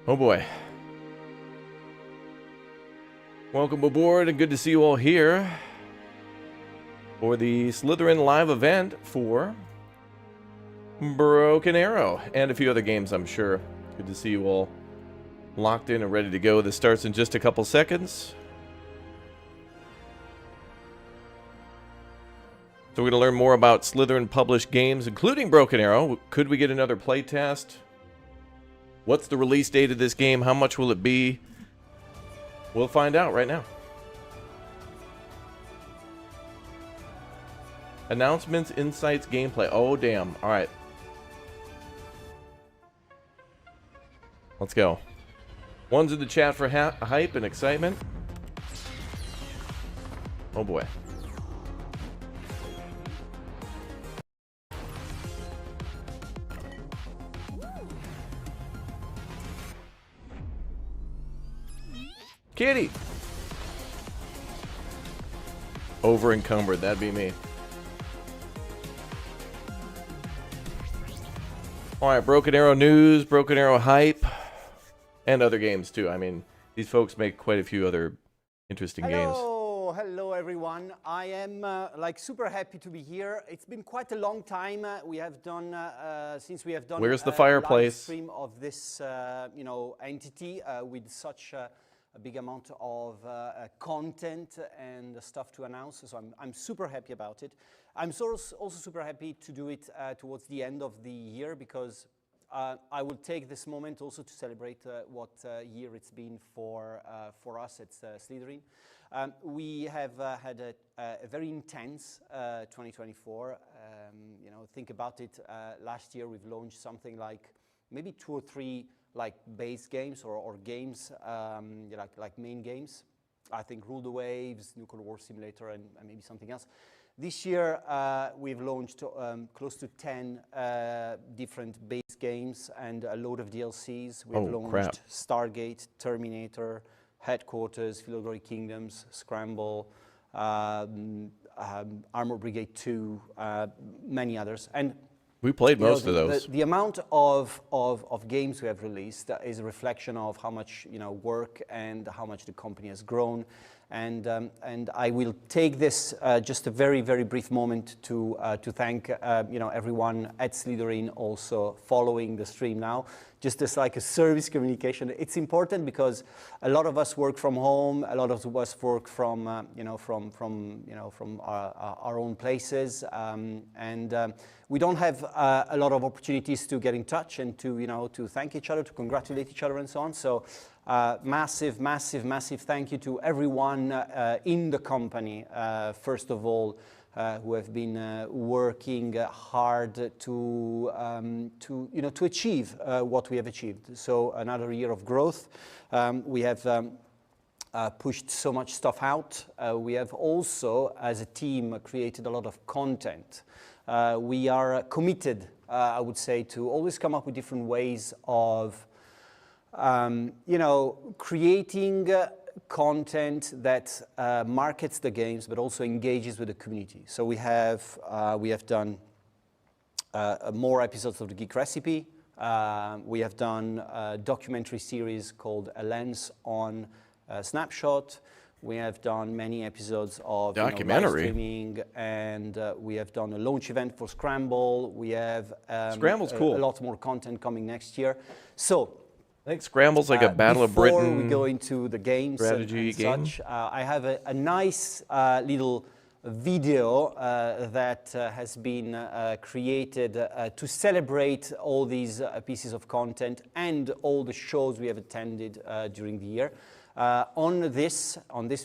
Oh boy. Welcome aboard and good to see you all here for the Slytherin live event for Broken Arrow and a few other games, I'm sure. Good to see you all locked in and ready to go. This starts in just a couple seconds. So we're going to learn more about Slytherin published games, including Broken Arrow. Could we get another playtest? What's the release date of this game? How much will it be? We'll find out right now. Announcements, insights, gameplay. Oh, damn. All right. Let's go. One's in the chat for hype and excitement. Oh, boy. Kitty! Over encumbered, that'd be me. Alright, Broken Arrow news, Broken Arrow hype, and other games too. I mean, these folks make quite a few other interesting games. Hello everyone. I am super happy to be here. It's been quite a long time we have done since we have done Where's the fireplace? Live stream of this entity with such a big amount of content and stuff to announce. So I'm super happy about it. I'm also super happy to do it towards the end of the year because I will take this moment also to celebrate what year it's been for us at Slytherin. We have had a very intense 2024. Think about it. Last year we've launched something like maybe 2 or 3 base games or games like main games. I think Rule the Waves, Nuclear War Simulator, and maybe something else. This year we've launched close to 10 different base games and a load of DLCs. We've launched Stargate, Terminator, Headquarters, Field of Glory Kingdoms, Scramble, Armor Brigade 2, many others. And we played most of those. The amount of games we have released is a reflection of how much work and how much the company has grown. And I will take this just a very, very brief moment to thank everyone at Slytherin also following the stream now. Just as like a service communication, it's important because a lot of us work from home. A lot of us work from our own places, and we don't have a lot of opportunities to get in touch and to thank each other, to congratulate each other, and so on. So. Massive thank you to everyone in the company, first of all, who have been working hard to achieve what we have achieved. So another year of growth. We have pushed so much stuff out. We have also, as a team, created a lot of content. We are committed, I would say, to always come up with different ways of creating content that markets the games, but also engages with the community. So we have done more episodes of the Geek Recipe. We have done a documentary series called A Lens on Snapshot. We have done many episodes of live streaming, and we have done a launch event for Scramble. We have Scramble's cool. A lot more content coming next year. So. I think Scramble's like a Battle of Britain. Before we go into the games strategy game. Such, I have a nice little video that has been created to celebrate all these pieces of content and all the shows we have attended during the year. On this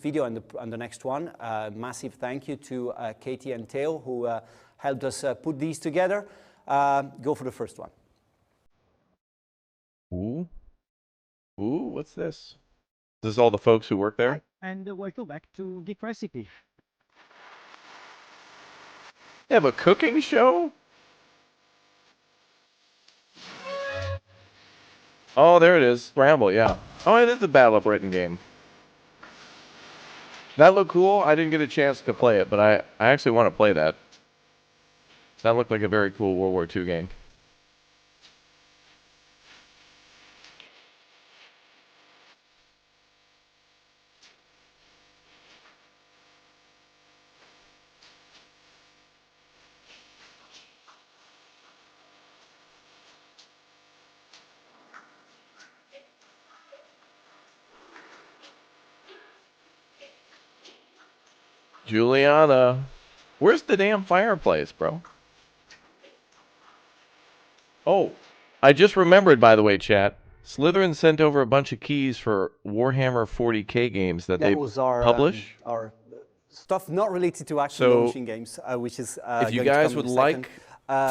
video and the next one, massive thank you to Katie and Theo who helped us put these together. Go for the first one. Ooh, what's this? This is all the folks who work there? And welcome back to Geek Recipe. They have a cooking show? Oh, there it is. Scramble, yeah. Oh, it is the Battle of Britain game. That looked cool. I didn't get a chance to play it, but I actually want to play that. That looked like a very cool World War II game. Juliana. Where's the damn fireplace, bro? Oh, I just remembered, by the way, chat. Slytherin sent over a bunch of keys for Warhammer 40k games that they publish. Our stuff not related to actually launching games, which is if you guys would like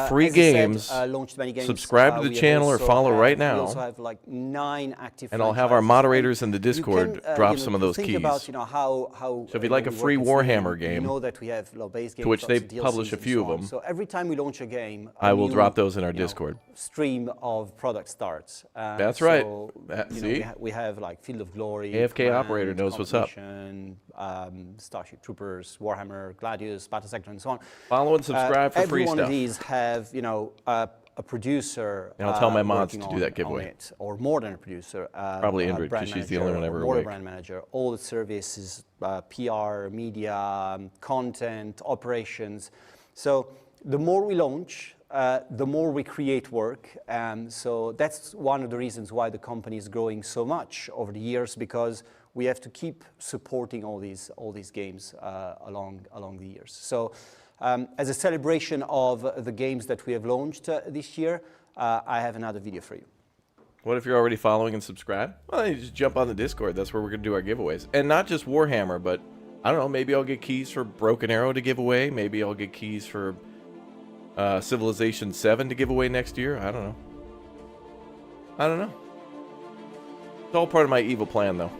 free games, launched many games, subscribe to the channel or follow right now. We also have like 9 active and I'll have our moderators in the Discord drop some of those keys. About, how so if you'd like a free Warhammer game, that we have base games, to which they publish a few of them. So every time we launch a game, I will drop those in our Discord. Stream of product starts. That's right. See? We have like Field of Glory, AFK operator knows what's up. Starship Troopers, Warhammer, Gladius, Battle Sector, and so on. Follow and subscribe for free stuff. Every one of these have, a producer. And I'll tell my mods to do that giveaway. Or more than a producer. Probably Ingrid, because she's the only one ever awake. Or brand manager. All the services, PR, media, content, operations. So the more we launch, the more we create work. So that's one of the reasons why the company is growing so much over the years, because we have to keep supporting all these games along the years. So as a celebration of the games that we have launched this year, I have another video for you. What if you're already following and subscribed? Well, you just jump on the Discord. That's where we're going to do our giveaways. And not just Warhammer, but I don't know, maybe I'll get keys for Broken Arrow to give away. Maybe I'll get keys for Civilization 7 to give away next year. I don't know. It's all part of my evil plan, though.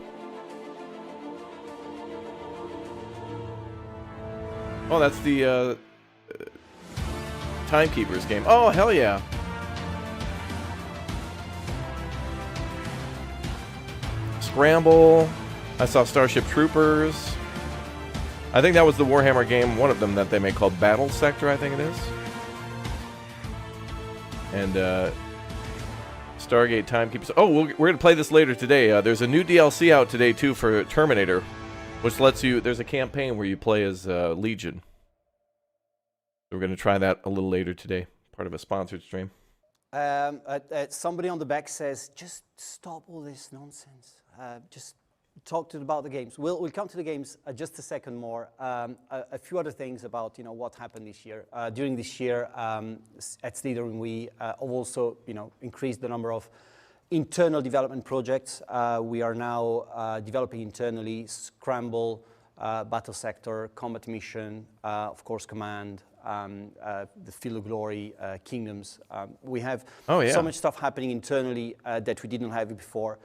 Oh, that's the Timekeepers game. Oh, hell yeah. Scramble. I saw Starship Troopers. I think that was the Warhammer game, one of them that they made called Battle Sector, I think it is. And Stargate Timekeepers. Oh, we're going to play this later today. There's a new DLC out today, too, for Terminator, which lets you... There's a campaign where you play as Legion. We're going to try that a little later today, part of a sponsored stream. Somebody on the back says, just stop all this nonsense. Just talk about the games. We'll come to the games just a second more. A few other things about what happened this year. During this year at Slytherin, we have also increased the number of internal development projects. We are now developing internally Scramble, Battle Sector, Combat Mission, of course Command, the Field of Glory, Kingdoms. We have so much stuff happening internally that we didn't have before.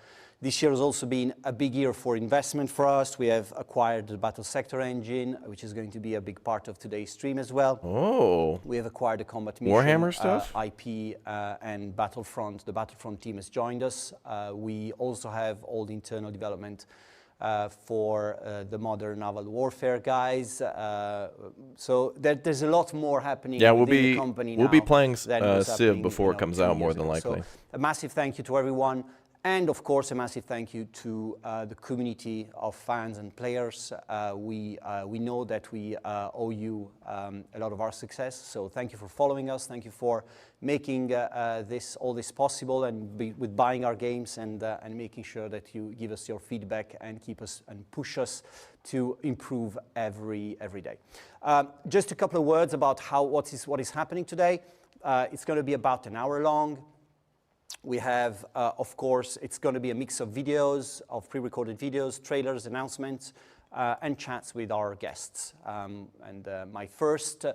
This year has also been a big year for investment for us. We have acquired the Battle Sector engine, which is going to be a big part of today's stream as well. Oh. We have acquired the Combat Mission, Warhammer stuff? IP, and Battlefront. The Battlefront team has joined us. We also have all the internal development for the modern naval warfare guys. So there's a lot more happening within the company now. We'll be playing Civ before it comes out, more than likely. So a massive thank you to everyone. And of course, a massive thank you to the community of fans and players. We know that we owe you a lot of our success. So thank you for following us. Thank you for making all this possible, and with buying our games and making sure that you give us your feedback and keep us and push us to improve every day. Just a couple of words about what is happening today. It's going to be about an hour long. We have, of course, it's going to be a mix of videos, of pre-recorded videos, trailers, announcements, and chats with our guests. My first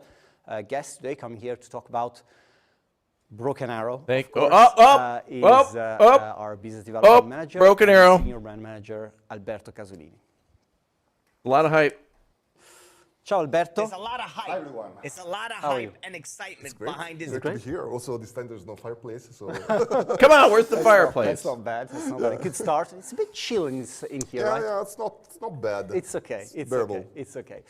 guest today coming here to talk about Broken Arrow, of course, is our business development manager, Broken Arrow, senior brand manager, Alberto Casolini. A lot of hype. Ciao, Alberto. It's a lot of hype. Hi, everyone. It's a lot of hype and excitement behind this. Great to be here. Also, this time there's no fireplace, so... Come on, where's the fireplace? That's not bad. That's not bad. A good start. It's a bit chill in here, right? Yeah, it's not bad. It's okay. It's bearable. okay. It's okay.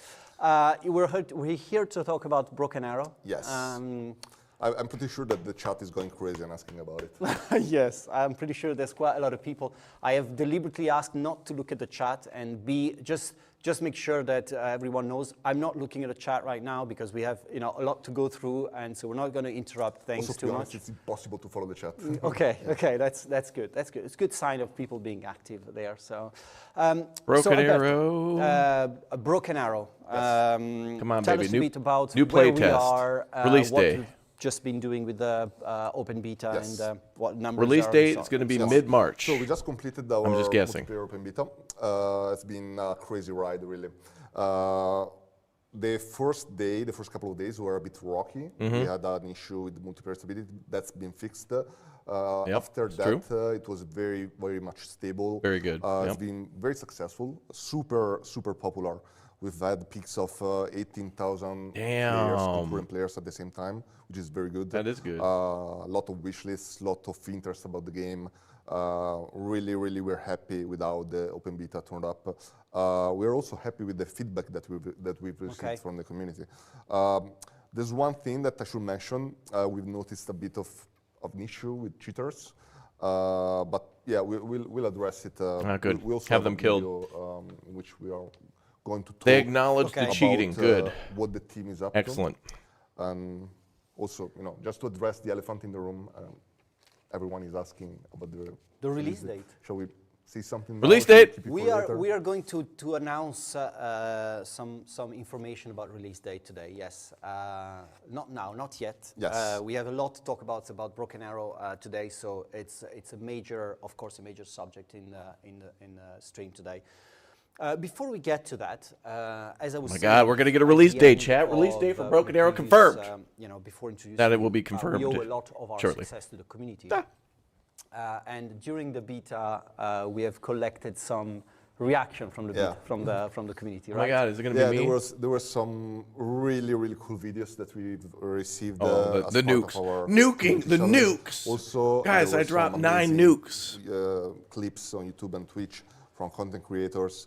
We're here to talk about Broken Arrow. Yes. I'm pretty sure that the chat is going crazy and asking about it. Yes, I'm pretty sure there's quite a lot of people. I have deliberately asked not to look at the chat and just make sure that everyone knows I'm not looking at the chat right now because we have a lot to go through, and so we're not going to interrupt things also, too much. It's impossible to follow the chat. Okay, that's good. That's good. It's a good sign of people being active there. So, Broken Arrow. Broken Arrow. Yes. Come on, tell baby. us a bit about new where play we test. are, Release what day. we've just been doing with the open beta, Yes. and what numbers. Release date is going to be mid-March. So we just completed our I'm just guessing. multiplayer open beta. It's been a crazy ride, really. The first couple of days were a bit rocky. We had an issue with multiplayer stability. That's been fixed. After that, it was very, very much stable. Very good. It's been very successful, super popular. We've had peaks of 18,000 concurrent players at the same time, which is very good. That is good. A lot of wish lists, lot of interest about the game. Really, we're happy with how the open beta turned up. We're also happy with the feedback that we've received from the community. There's one thing that I should mention. We've noticed a bit of an issue with cheaters, but yeah, we'll address it. Good. We also have them a killed. video, which we are going to talk. They acknowledge the cheating. Good. What the team is up Excellent. to. And also, just to address the elephant in the room. Everyone is asking about the release date. Shall we see something? Release date. We are going to announce some information about release date today. Yes, not now, not yet. Yes. We have a lot to talk about Broken Arrow today, so it's a major, of course, a major subject in the stream today. Before we get to that, as I was saying, God, we're going to get a release date, chat. Release date for Broken Arrow confirmed. Before introducing that it will be confirmed. we owe a lot of our success to the community. And during the beta, we have collected some reaction from the from the community. Oh my God, is it going to be me? There were some really cool videos that we've received. Oh, as the part of nukes, our nuking the challenge. nukes. Also, guys, there I were dropped some 9 amazing, nukes. Clips on YouTube and Twitch from content creators.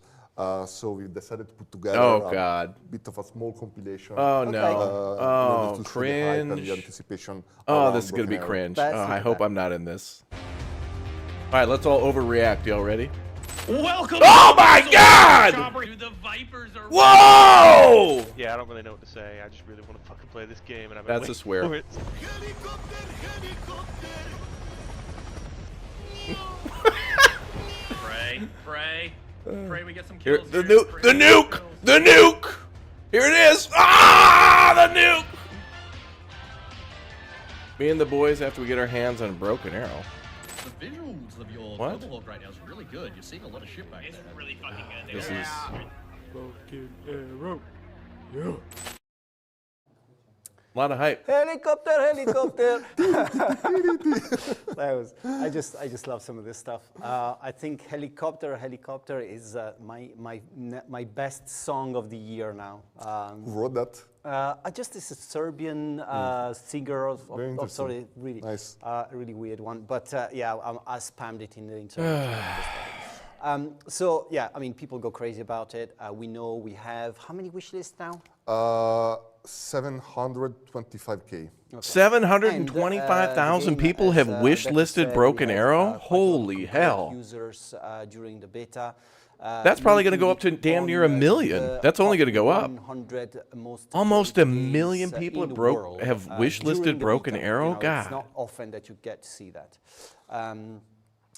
So we decided to put together a bit of a small compilation. Oh no! Oh, to cringe! show the hype and the anticipation. Oh, this is gonna be Broken Arrow. cringe. Oh, I hope I'm not in this. All right, let's all overreact. Y'all ready? Welcome. Oh my God! The Vipers are. Whoa! Yeah, I don't really know what to say. I just really want to fucking play this game, and I've been That's a waiting swear. for it. Pray we get some Here, kills. the nuke! Here it is! Ah, the nuke! Me and the boys, after we get our hands on Broken Arrow. The visuals of your What? Global Hawk right now is really good. You're seeing a lot of shit back It's there. really fucking good. This is Broken Arrow. a lot of hype. Helicopter. That was. I just love some of this stuff. I think helicopter is my best song of the year now. Who wrote that? It's a Serbian singer Very sorry, really Nice. really weird one. But I spammed it in the internet. So yeah, I mean, people go crazy about it. We know we have how many wish lists now? 725K. 725,000 people have wish-listed Broken Arrow? Holy hell. Users during the beta. That's probably going to go up to damn near 1 million. That's only going to go up. Almost 1 million people have wish-listed Broken Arrow? God. It's not often that you get to see that.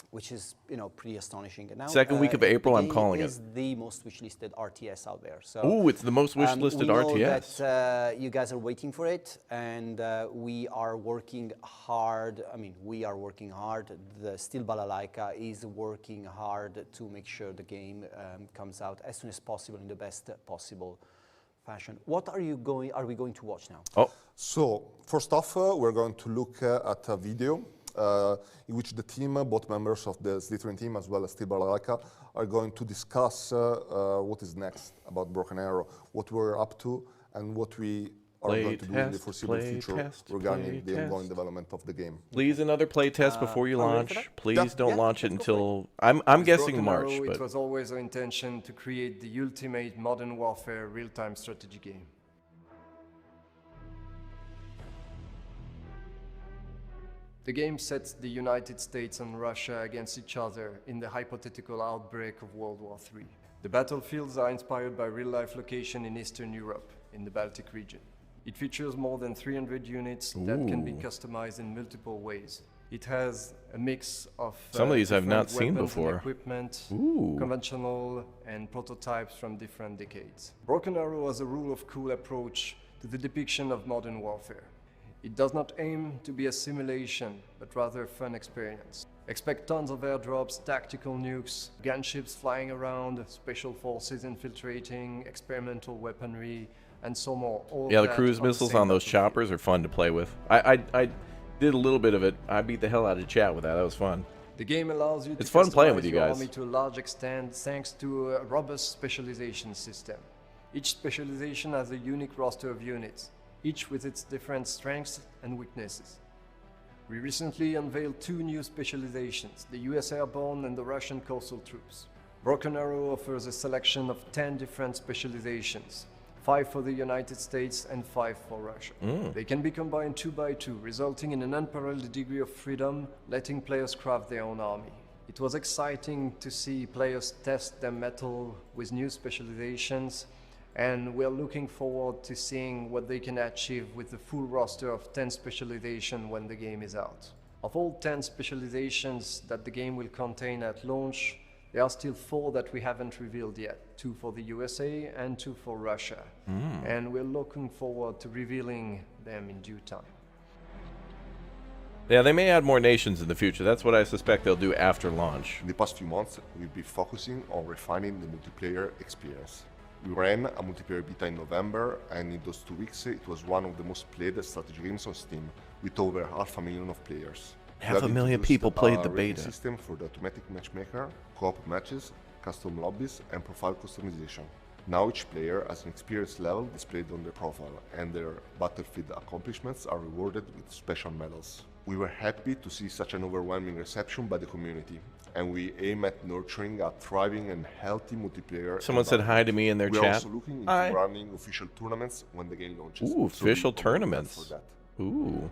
Which is, pretty astonishing. And now, Second week of April, I'm calling it. Is the most wish-listed RTS out there. So, Ooh, it's the most wish-listed we know RTS. That, you guys are waiting for it, and we are working hard. I mean, we are working hard. The Still Balalaika is working hard to make sure the game comes out as soon as possible in the best possible fashion. What are we going to watch now? Oh. So, first off, we're going to look at a video in which the team, both members of the Slytherin team as well as Still Balalaika, are going to discuss what is next about Broken Arrow, what we're up to, and what we are going to do in the foreseeable future regarding the ongoing development of the game. Please, another playtest before you launch. Please don't launch it until I'm guessing Broken March. Arrow, But it was always our intention to create the ultimate modern warfare real-time strategy game. The game sets the United States and Russia against each other in the hypothetical outbreak of World War III. The battlefields are inspired by real-life location in Eastern Europe, in the Baltic region. It features more than 300 units that can be customized in multiple ways. It has a mix of some of these I've not seen weapons and before. Equipment, Ooh. conventional and prototypes from different decades. Broken Arrow has a rule of cool approach to the depiction of modern warfare. It does not aim to be a simulation, but rather a fun experience. Expect tons of airdrops, tactical nukes, gunships flying around, special forces infiltrating, experimental weaponry, and so more. yeah, the cruise missiles on those choppers are fun to play with. I did a little bit of it. I beat the hell out of chat with that. That was fun. The game allows you to It's fun playing with customize you your guys. army to a large extent thanks to a robust specialization system. Each specialization has a unique roster of units, each with its different strengths and weaknesses. We recently unveiled 2 new specializations, the US Airborne and the Russian Coastal Troops. Broken Arrow offers a selection of 10 different specializations, 5 for the United States and 5 for Russia. They can be combined 2 by 2, resulting in an unparalleled degree of freedom, letting players craft their own army. It was exciting to see players test their mettle with new specializations, and we're looking forward to seeing what they can achieve with the full roster of 10 specializations when the game is out. Of all 10 specializations that the game will contain at launch, there are still 4 that we haven't revealed yet, 2 for the USA and 2 for Russia. And we're looking forward to revealing them in due time. Yeah, they may add more nations in the future. That's what I suspect they'll do after launch. In the past few months, we've been focusing on refining the multiplayer experience. We ran a multiplayer beta in November, and in those 2 weeks, it was one of the most played strategy games on Steam, with over 500,000 of players. We have 500,000 introduced people played a the rating beta. system for the automatic matchmaker, co-op matches, custom lobbies, and profile customization. Now each player has an experience level displayed on their profile, and their battlefield accomplishments are rewarded with special medals. We were happy to see such an overwhelming reception by the community, and we aim at nurturing a thriving and healthy multiplayer. Someone said hi to me in their we chat. are also looking into Hi. running official tournaments when the game launches. Ooh, So we official will look tournaments. for that. Ooh.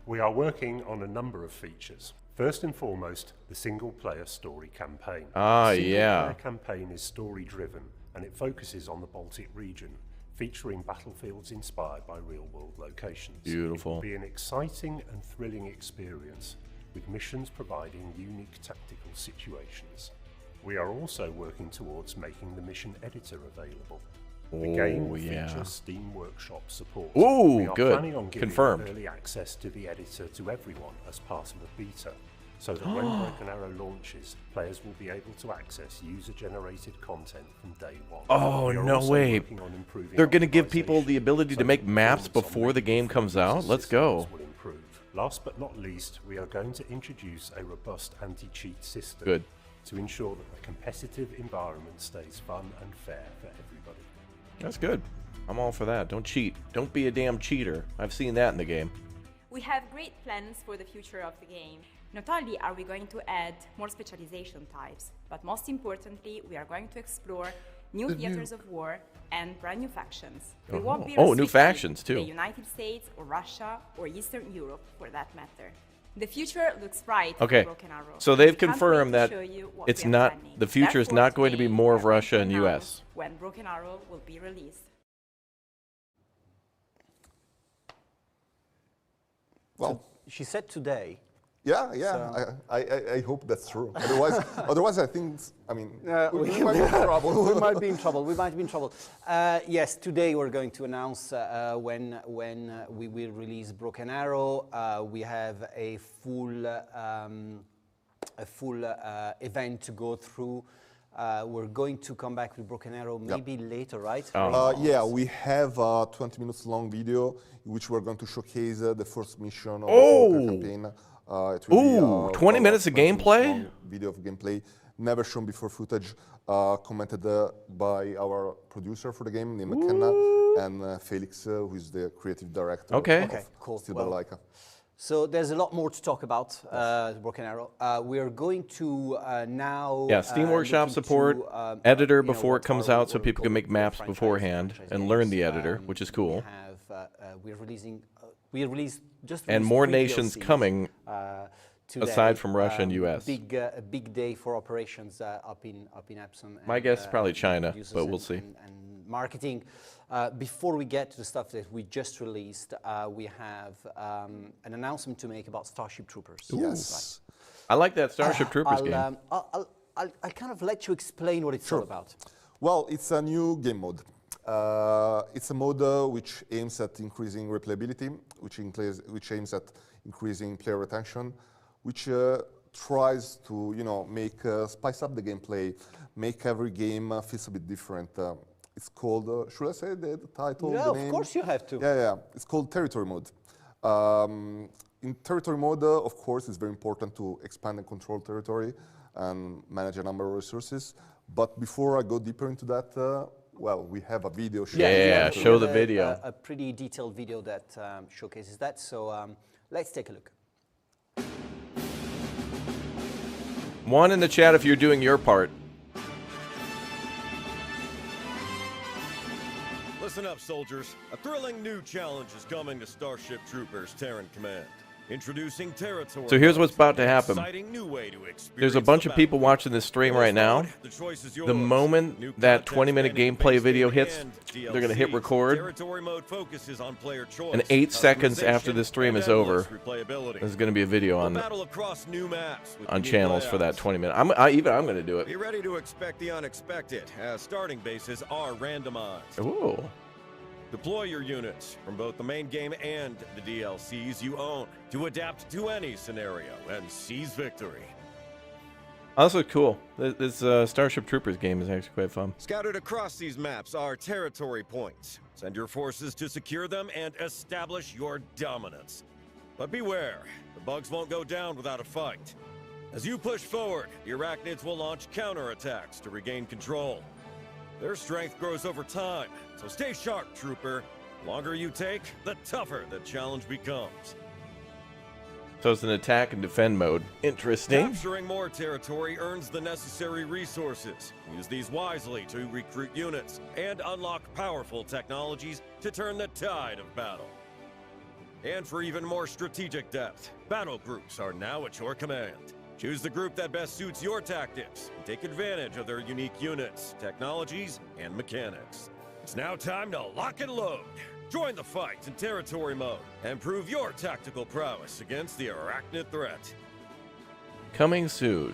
We are working on a number of features. First and foremost, the single-player story campaign. Ah, The yeah. single-player campaign is story-driven, and it focuses on the Baltic region, featuring battlefields inspired by real-world locations. Beautiful. It will be an exciting and thrilling experience, with missions providing unique tactical situations. We are also working towards making the mission editor available. The game will feature Steam Workshop support. Ooh, we are good. planning on giving Confirmed. early access to the editor to everyone as part of a beta, so that when Broken Arrow launches, players will be able to access user-generated content from day one. Oh, We are no also way. working on improving They're going to give people the optimization, ability so to make that maps performance on before the game different comes out? Let's go. systems will improve. Last but not least, we are going to introduce a robust anti-cheat system Good. to ensure that the competitive environment stays fun and fair for everybody. That's good. I'm all for that. Don't cheat. Don't be a damn cheater. I've seen that in the game. We have great plans for the future of the game. Not only are we going to add more specialization types, but most importantly, we are going to explore new theaters of war and brand new factions. We won't be Oh, new restricted factions, to too. the United States or Russia or Eastern Europe for that matter. The future looks bright Okay, for Broken Arrow. so they've We can't confirmed wait that to show you what it's we are not, planning. the future is Therefore, not going to be today, more we of are going Russia to and announce US. when Broken Arrow will be released. Well, She said today. yeah, So- I hope that's true. Otherwise, I think, I mean, we we might be in trouble. we might be in trouble. We might be in trouble. Yes, today we're going to announce when we will release Broken Arrow. We have a full event to go through. We're going to come back with Broken Arrow maybe later, right? Yeah, we have a 20 minutes long video in which we're going to showcase the first mission of the Oh! Walker campaign. It will be, Ooh, 20 minutes of 20 minutes gameplay? long video of gameplay, never shown before footage, commented by our producer for the game, named McKenna, and Felix, who is the creative director Okay. of Okay, cool. Steel Well, Laika. So there's a lot more to talk about Broken Arrow. We are going to now. Yeah, Steam Workshop look into, support, editor you know, before it what comes are- out so what we people can call make maps franchise beforehand and learn the editor, which is cool. We're releasing. We released just. And released more 3 nations DLCs, coming today. aside from Russia and US. A big day for operations up in Epsom. My guess is probably China, producers but we'll and- see. And marketing. Before we get to the stuff that we just released, we have an announcement to make about Starship Troopers. Yes. I like that Starship Troopers game. I'll kind of let you explain what it's all about. Well, it's a new game mode. It's a mode which aims at increasing replayability, which aims at increasing player retention, which tries to, make spice up the gameplay, make every game feels a bit different. It's called, should I say the title? Yeah, the of name? course you have to. Yeah. It's called Territory Mode. In Territory Mode, of course, it's very important to expand and control territory and manage a number of resources. But before I go deeper into that, well, we have a video showing. Yeah, we show have the video. A pretty detailed video that showcases that. So let's take a look. One in the chat if you're doing your part. Listen up, soldiers. A thrilling new challenge is coming to Starship Troopers Terran Command. Introducing Territory. So here's what's about to an happen. exciting new way to experience There's a bunch the of people battle. watching this stream For this right now. mode, the choice is The yours. moment New that content 20-minute spanning gameplay base video game hits, and they're going to hit DLCs. record. Territory mode focuses on player choice, And 8 seconds after customization, the stream and is over, endless replayability. there's going to be a video We'll on battle across new maps with on unique channels for that layouts. 20-minute. I'm going to do it. Be ready to expect the unexpected, as starting bases are randomized. Ooh. Deploy your units from both the main game and the DLCs you own to adapt to any scenario and seize victory. Also cool. This Starship Troopers game is actually quite fun. Scattered across these maps are territory points. Send your forces to secure them and establish your dominance. But beware, the bugs won't go down without a fight. As you push forward, the arachnids will launch counterattacks to regain control. Their strength grows over time, so stay sharp, Trooper. The longer you take, the tougher the challenge becomes. So it's an attack and defend mode. Interesting. Capturing more territory earns the necessary resources. Use these wisely to recruit units and unlock powerful technologies to turn the tide of battle. And for even more strategic depth, battle groups are now at your command. Choose the group that best suits your tactics and take advantage of their unique units, technologies, and mechanics. It's now time to lock and load. Join the fight in territory mode and prove your tactical prowess against the arachnid threat. Coming soon.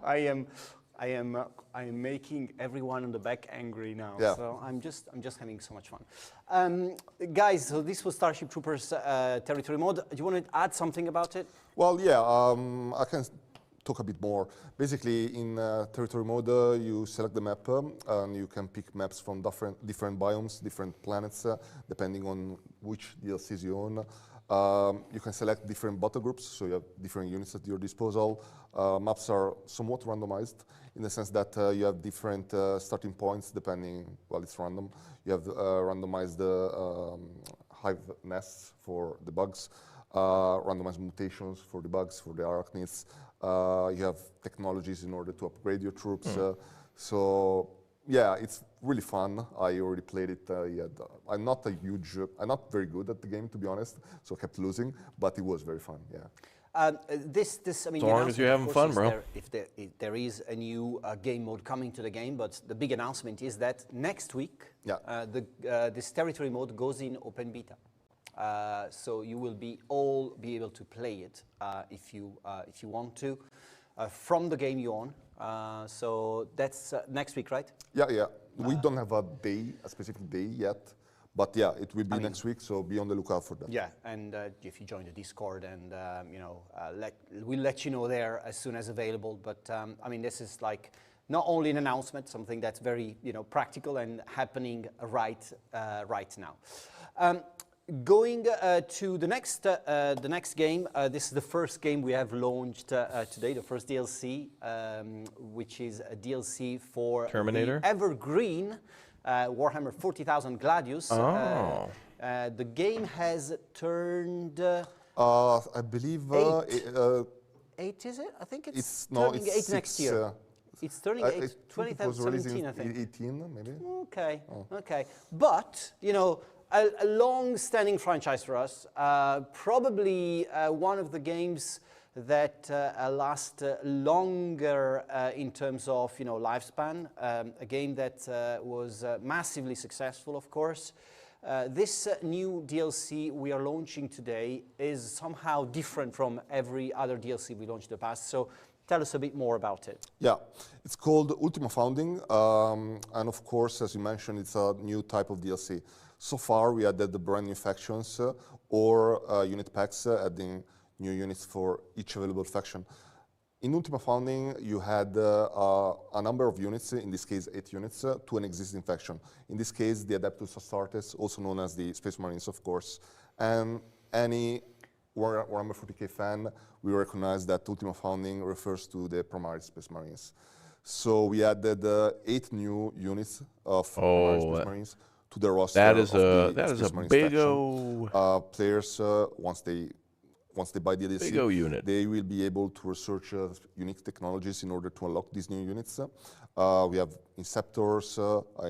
I am making everyone on the back angry now. Yeah. So I'm just having so much fun. Guys, so this was Starship Troopers territory mode. Do you want to add something about it? Well, yeah, I can talk a bit more. Basically, in territory mode, you select the map, and you can pick maps from different biomes, different planets, depending on which DLCs you own. You can select different battle groups, so you have different units at your disposal. Maps are somewhat randomized in the sense that you have different starting points depending, well, it's random. You have randomized hive nests for the bugs, randomized mutations for the bugs, for the arachnids. You have technologies in order to upgrade your troops. So yeah, it's really fun. I already played it. I'm not very good at the game, to be honest, so I kept losing, but it was very fun, yeah. I mean, as long as you're having fun, bro. If there is a new game mode coming to the game, but the big announcement is that next week, this territory mode goes in open beta. So you will all be able to play it if you want to from the game you own. So that's next week, right? Yeah. We don't have a specific day yet, but yeah, it will be next week. So be on the lookout for that. Yeah, and if you join the Discord, and we'll let you know there as soon as available. But I mean, this is like not only an announcement, something that's very practical and happening right now. Going to the next game, this is the first game we have launched today, the first DLC, which is a DLC for Terminator? the evergreen Warhammer 40,000 Gladius. Oh. The game has turned... I believe... 8, is it? I think it's turning 8 next year. It's turning 8, 2017, I think. 18, maybe. Okay, okay. But, a long-standing franchise for us, probably one of the games that last longer in terms of lifespan, a game that was massively successful, of course. This new DLC we are launching today is somehow different from every other DLC we launched in the past. So tell us a bit more about it. Yeah, it's called Ultima Founding, and of course, as you mentioned, it's a new type of DLC. So far, we added the brand new factions or unit packs, adding new units for each available faction. In Ultima Founding, you had a number of units, in this case 8 units, to an existing faction. In this case, the Adeptus Astartes, also known as the Space Marines, of course. And any Warhammer 40k fan will recognize that Ultima Founding refers to the Primaris Space Marines. So we added 8 new units of Primaris Space Marines to the roster. That is a big players once they buy the DLC, unit. They will be able to research unique technologies in order to unlock these new units. We have Inceptors,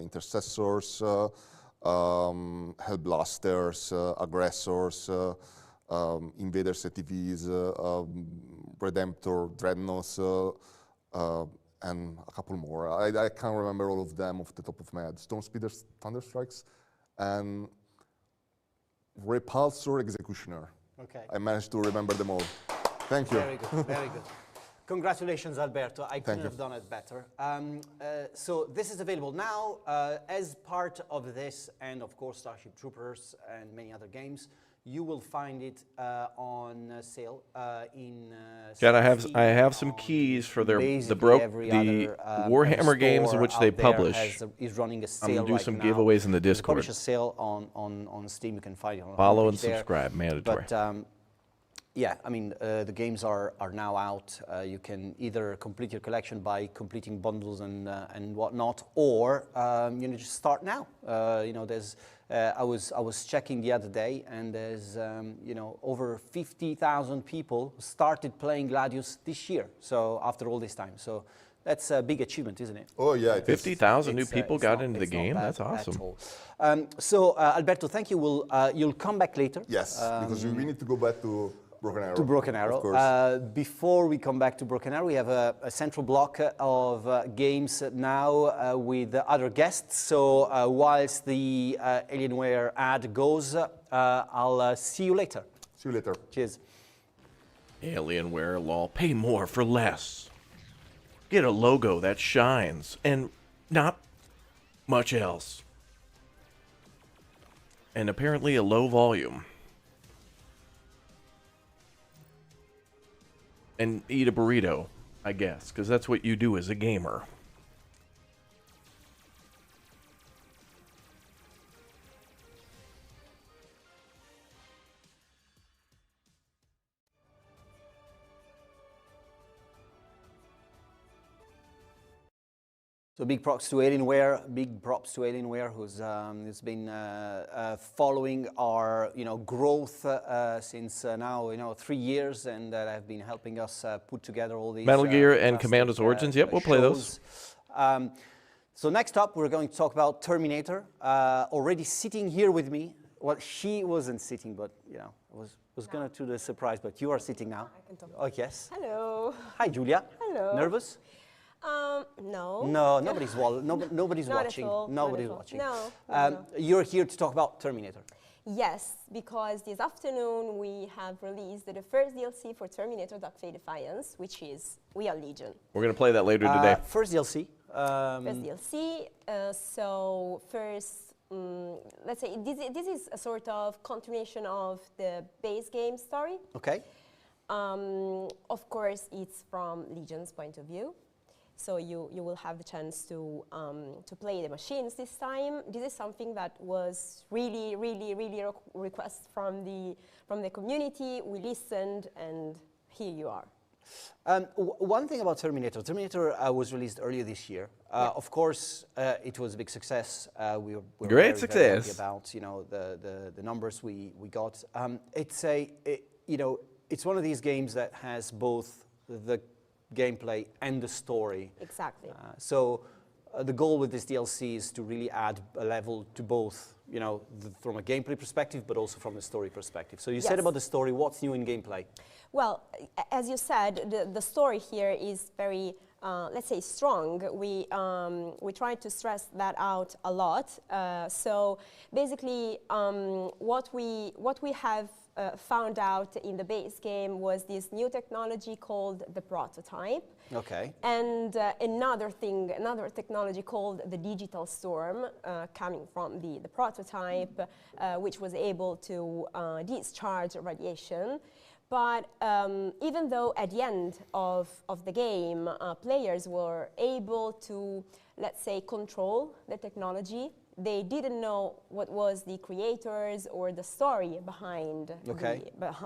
Intercessors, Hellblasters, Aggressors, Invaders ATVs, Redemptor, Dreadnoughts, and a couple more. I can't remember all of them off the top of my head. Storm Speeders, Thunderstrikes, and Repulsor Executioner. Okay. I managed to remember them all. Thank you. Very good, very good. Congratulations, Alberto. I couldn't have done it better. So this is available now as part of this, and of course Starship Troopers and many other games. you will find it on sale in. Chad, I have some keys for the Warhammer games in which they publish. Is running a sale I'm gonna do right some now. giveaways in the They Discord. publish a sale on Steam. You can find it on Follow the and homepage there. subscribe, mandatory. But yeah, I mean, the games are now out. You can either complete your collection by completing bundles and whatnot, or just start now. There's I was checking the other day, and there's over 50,000 people started playing Gladius this year. So after all this time, so that's a big achievement, isn't it? Oh yeah, 50,000 new people got into the game. That's awesome. So Alberto, thank you. You'll come back later. Yes, because we need to go back to Broken Arrow. To Broken Arrow. Of course. Before we come back to Broken Arrow, we have a central block of games now with other guests. So whilst the Alienware ad goes, I'll see you later. See you later. Cheers. Alienware lol. Pay more for less. Get a logo that shines and not much else. And apparently a low volume. And eat a burrito, I guess, because that's what you do as a gamer. So big props to Alienware. Big props to Alienware, who's been following our growth since now 3 years, and have been helping us put together all these Metal Gear and Commando's Origins. Yep, we'll play those. So next up, we're going to talk about Terminator. Already sitting here with me. Well, she wasn't sitting, but was gonna do the surprise. But you are sitting now. I can talk. Oh yes. Hello. Hi, Julia. Hello. Nervous? No. No, nobody's nobody's Not watching. at all, Nobody's not at all. watching. No. You're here to talk about Terminator. Yes, because this afternoon we have released the first DLC for Terminator Dark Fate Defiance, which is We Are Legion. We're going to play that later today. First DLC. First DLC. So first, let's say this is a sort of continuation of the base game story. Okay. Of course, it's from Legion's point of view. So you will have the chance to play the machines this time. This is something that was really a request from the community. We listened, and here you are. One thing about Terminator. Terminator was released earlier this year. Of course, it was a big success. We were Great very success. happy about the numbers we got. It's it's one of these games that has both the gameplay and the story. Exactly. So the goal with this DLC is to really add a level to both, from a gameplay perspective, but also from a story perspective. So you said about the story, what's new in gameplay? Well, as you said, the story here is very, let's say, strong. We try to stress that out a lot. So basically, what we have found out in the base game was this new technology called the prototype. Okay. And another technology called the digital storm, coming from the prototype, which was able to discharge radiation. But even though at the end of the game, players were able to, let's say, control the technology, they didn't know what was the creators or the story behind,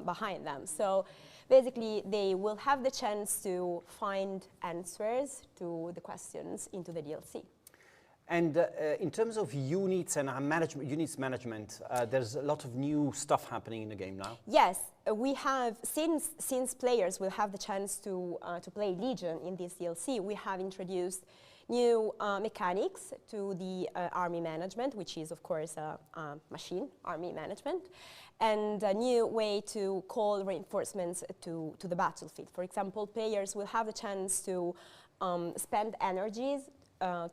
behind them. So basically, they will have the chance to find answers to the questions into the DLC. And in terms of units and units management, there's a lot of new stuff happening in the game now. Yes, we have, since players will have the chance to play Legion in this DLC, we have introduced new mechanics to the army management, which is, of course, machine army management, and a new way to call reinforcements to the battlefield. For example, players will have the chance to spend energies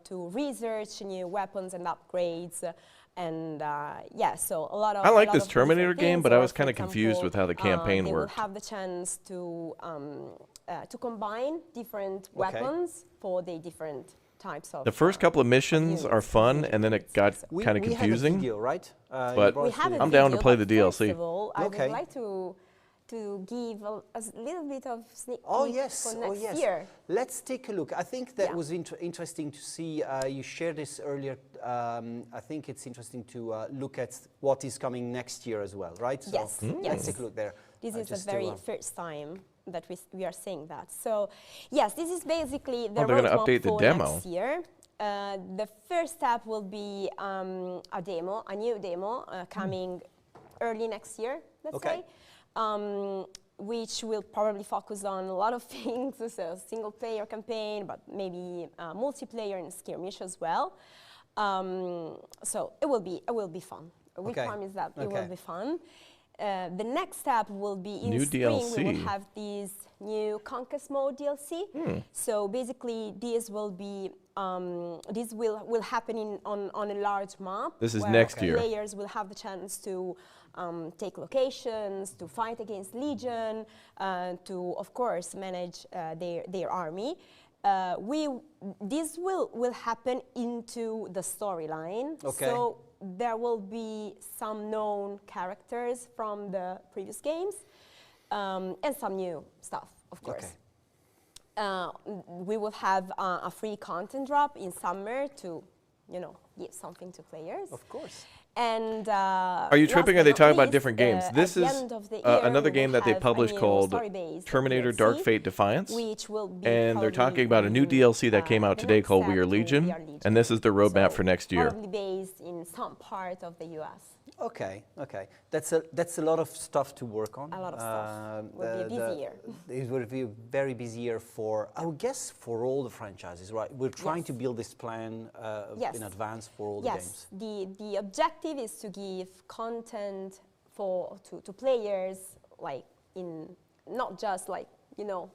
to research new weapons and upgrades. And so a lot of. I like this Terminator game, but I was kind of confused with how the campaign worked. They will have the chance to combine different weapons for the different types of. The first couple of missions are fun, and then it got kind of confusing. We have a video, right? But I'm down to play the DLC. First of all, I would like to give a little bit of sneak peek for next year. Let's take a look. I think that was interesting to see. You shared this earlier. I think it's interesting to look at what is coming next year as well, right? Yes. So let's take a look there. This is the very first time that we are seeing that. So yes, this is basically the roadmap for next year. The first step will be a new demo coming early next year, let's say. Which will probably focus on a lot of things, so single-player campaign, but maybe multiplayer and skirmish as well. So it will be fun. We promise that it will be fun. The next step will be in spring. We will have this new Conquest Mode DLC. So basically, this will be this will happen on a large map. This is next year. Players will have the chance to take locations, to fight against Legion, to of course manage their army. This will happen into the storyline. So there will be some known characters from the previous games and some new stuff, of course. We will have a free content drop in summer to, give something to players. Of course. And are you tripping? Or are they talking about different games? This is another game that they published called Terminator: Dark Fate Defiance, which will be and they're talking about a new DLC that came out today called We Are Legion, and this is the roadmap for next year. Probably based in some part of the US. Okay. That's a lot of stuff to work on. A lot of stuff. Will be a busy year. It will be a very busy year for, I would guess, for all the franchises, right? We're trying to build this plan in advance for all the games. The objective is to give content to players, like in not just like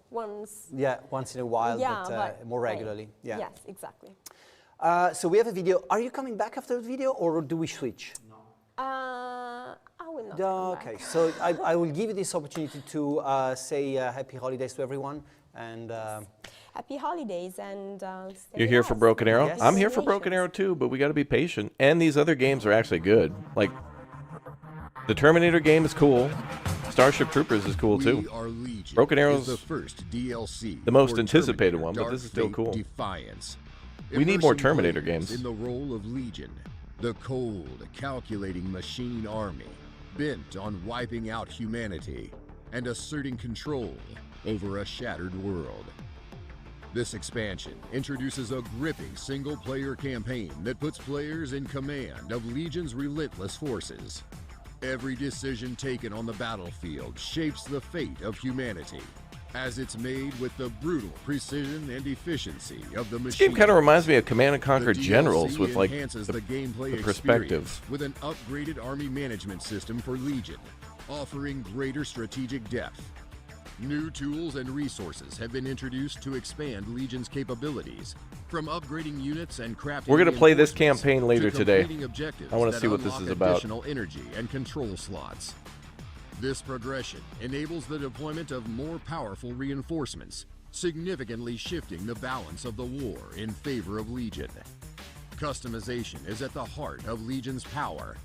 once. Yeah, once in a while, but more regularly. Yeah. Yes, exactly. So we have a video. Are you coming back after the video, or do we switch? I will not. Okay, so I will give you this opportunity to say happy holidays to everyone and. Happy holidays and. You're here for Broken Arrow? Yes. I'm here for Broken Arrow too, but we got to be patient. And these other games are actually good. Like, the Terminator game is cool. Starship Troopers is cool too. Broken Arrow's the first DLC, the most anticipated one, but this is still cool. Defiance. We need more Terminator games. In the role of Legion, the cold, calculating machine army, bent on wiping out humanity and asserting control over a shattered world. This expansion introduces a gripping single-player campaign that puts players in command of Legion's relentless forces. Every decision taken on the battlefield shapes the fate of humanity, as it's made with the brutal precision and efficiency of the machine. This game kind of reminds me of Command & Conquer Generals with like the perspective. With an upgraded army management system for Legion, offering greater strategic depth. New tools and resources have been introduced to expand Legion's capabilities, from upgrading units and crafting. We're going to play this campaign later today. I want to see what this is about. Additional energy and control slots. This progression enables the deployment of more powerful reinforcements, significantly shifting the balance of the war in favor of Legion. Customization is at the heart of Legion's power.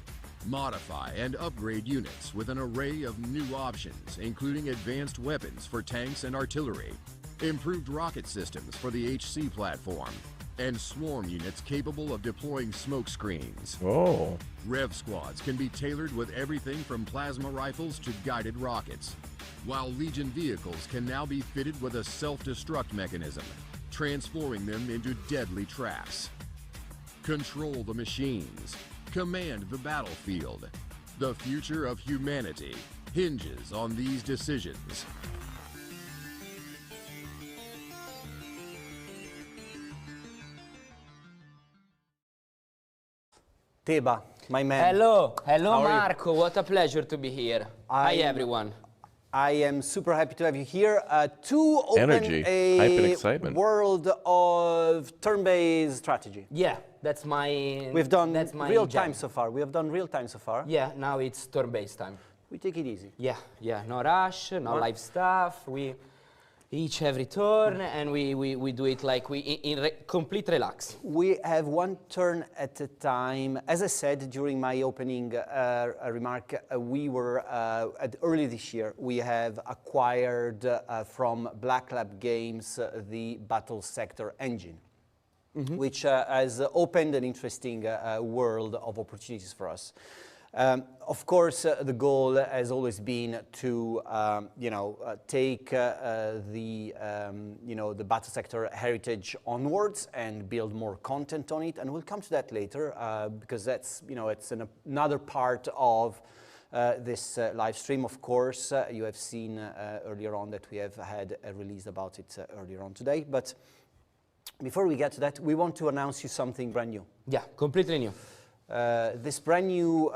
Modify and upgrade units with an array of new options, including advanced weapons for tanks and artillery, improved rocket systems for the HC platform, and swarm units capable of deploying smoke screens. Oh. Rev squads can be tailored with everything from plasma rifles to guided rockets, while Legion vehicles can now be fitted with a self-destruct mechanism, transforming them into deadly traps. Control the machines. Command the battlefield. The future of humanity hinges on these decisions. Teba, my man. Hello Marco, what a pleasure to be here. Hi everyone. I am super happy to have you here to open Energy, hype and excitement. World of turn-based strategy. Yeah, that's my. We've done real jam. time so far. We have done real time so far. Yeah, now it's turn-based time. We take it easy. Yeah, no rush, no live stuff. every turn, and we do it like complete relax. We have one turn at a time. As I said during my opening remark, we were early this year. We have acquired from Black Lab Games the Battle Sector engine, which has opened an interesting world of opportunities for us. Of course, the goal has always been to, take the Battle Sector heritage onwards and build more content on it, and we'll come to that later because that's, it's another part of this live stream. Of course, you have seen earlier on that we have had a release about it earlier on today, but before we get to that, we want to announce you something brand new. Yeah, completely new. This brand new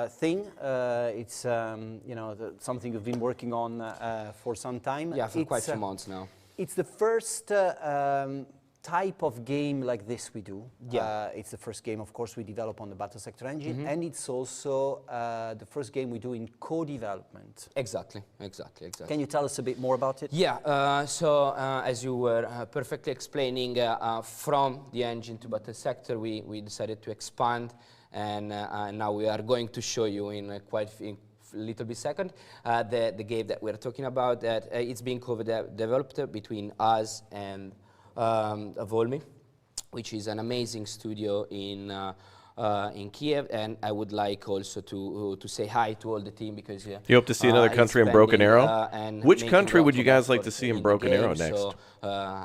thing, it's something we've been working on for some time. Yeah, for quite a few months now. It's the first type of game like this we do. Yeah. It's the first game, of course, we develop on the Battle Sector engine, and it's also the first game we do in co-development. Exactly. Can you tell us a bit more about it? Yeah, so as you were perfectly explaining, from the engine to Battle Sector, we decided to expand, and now we are going to show you in quite a little bit second the game that we're talking about. That it's being co-developed between us and Volmi, which is an amazing studio in Kiev, and I would like also to say hi to all the team, because you hope to see another country in Broken Arrow. Which country would you guys like to see in Broken Arrow next?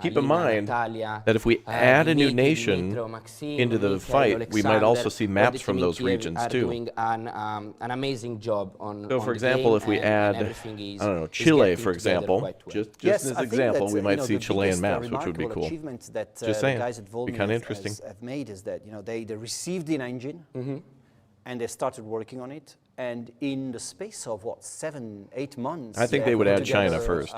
Keep in mind that if we add a new nation into the fight, we might also see maps from those regions too. Doing an amazing job on. So, for example, if we add, I don't know, Chile, for example, just as an example, we might see Chilean maps, which would be cool. That Just saying, the guys at Volmi be kind of interesting. have made is that they received an engine and they started working on it, and in the space of 7-8 months, I think they would add China first.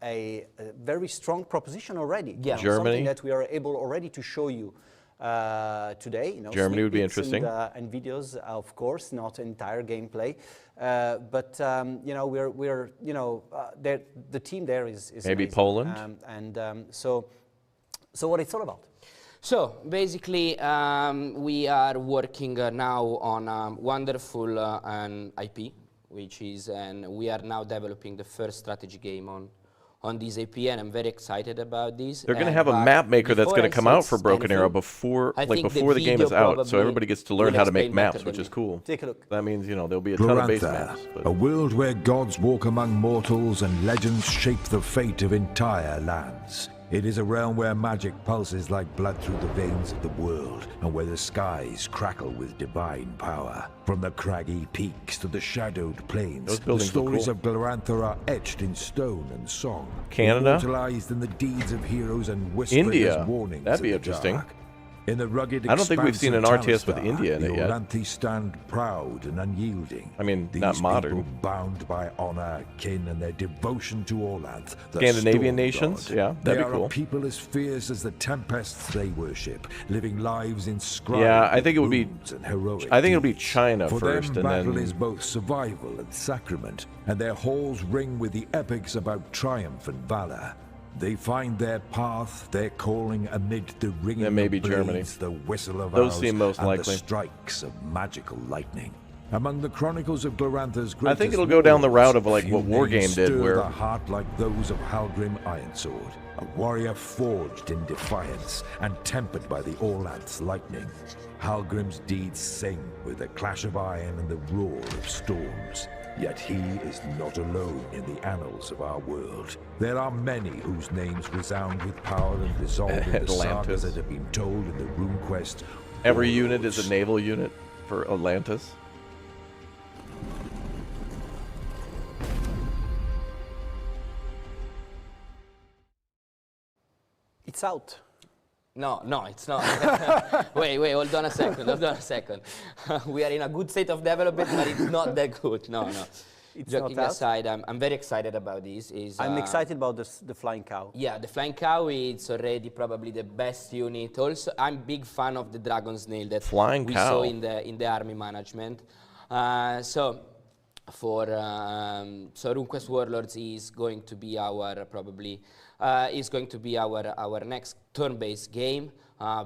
A very strong proposition already. Yeah. Germany, something that we are able already to show you today. Germany would be interesting. And videos, of course, not entire gameplay, but we're the team there is maybe amazing. Poland. So what it's all about. So basically, we are working now on a wonderful IP, which is, and we are now developing the first strategy game on this IP, and I'm very excited about this. They're going to have a map maker that's going to come out for Broken Arrow before the game is out, so everybody gets to learn how to make maps, which is cool. Take a look. That means, there'll be a ton of base maps. A world where gods walk among mortals and legends shape the fate of entire lands. It is a realm where magic pulses like blood through the veins of the world, and where the skies crackle with divine power. From the craggy peaks to the shadowed plains, the stories of Glorantha are etched in stone and song. Canada? Immortalized in the deeds of heroes and whispering as warnings. That'd be interesting. Dark. In the rugged I don't think we've seen an RTS with India in it yet. The Olanthi stand proud and unyielding. I mean, These not modern. people bound by honor, kin, and their devotion to Olanth, the Scandinavian Storm nations? God. Yeah, that'd be They cool. are a people as fierce as the tempests they worship, living lives inscribed. Yeah, I think it would be. and heroic I think it'll be deeds. China For first, them, and battle then. is both survival and sacrament, and their halls ring with the epics about triumph and valor. They find their path, their calling amid the ringing That may of be blades, Germany. the whistle of Those owls, seem most and likely. the strikes of magical lightning. Among the chronicles of Glorantha's I think greatest it'll go down the warriors, route of like few what War names Game did, stir where the heart like those of Halgrim Ironsword, a warrior forged in defiance and tempered by the Orlanth's lightning. Halgrim's deeds sing with the clash of iron and the roar of storms. Yet he is not alone in the annals of our world. There are many whose names resound with power and resolve in the sagas that have been told in the RuneQuest. every unit is a naval unit for Atlantis. It's out. No, it's not. wait, hold on a second. We are in a good state of development, but it's not that good. No. Joking aside, I'm very excited about this. I'm excited about the Flying Cow. Yeah, the Flying Cow, it's already probably the best unit. Also, I'm big fan of the Dragon Snail that we saw in the army management. So for so RuneQuest Warlords is going to be our our next turn-based game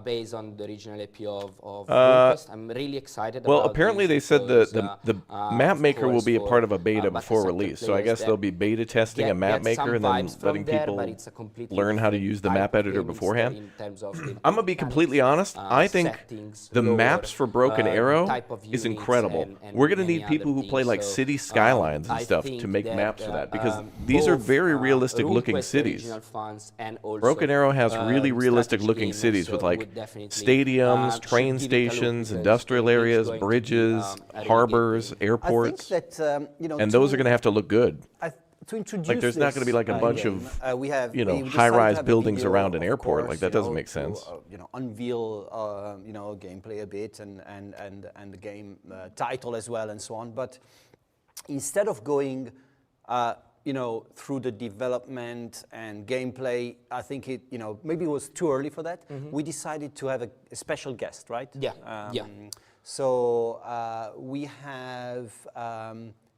based on the original IP of RuneQuest. I'm really excited well, about apparently they said the map maker will be a part of a beta before release, so I guess they'll be beta testing a map maker and then letting people learn how to use the map editor beforehand. I'm gonna be completely honest. I think the maps for Broken Arrow is incredible. We're gonna need people who play like city skylines and stuff to make maps for that, because these are very realistic looking cities. Broken Arrow has really realistic looking cities with like stadiums, train stations, industrial areas, bridges, harbors, airports, I think that, and those are going to have to look good. To introduce like, there's not going to be like a bunch of we high-rise buildings around an airport. Like, that doesn't make sense. Unveil gameplay a bit and the game title as well and so on. But instead of going through the development and gameplay, I think maybe it was too early for that. We decided to have a special guest, right? Yeah. So we have.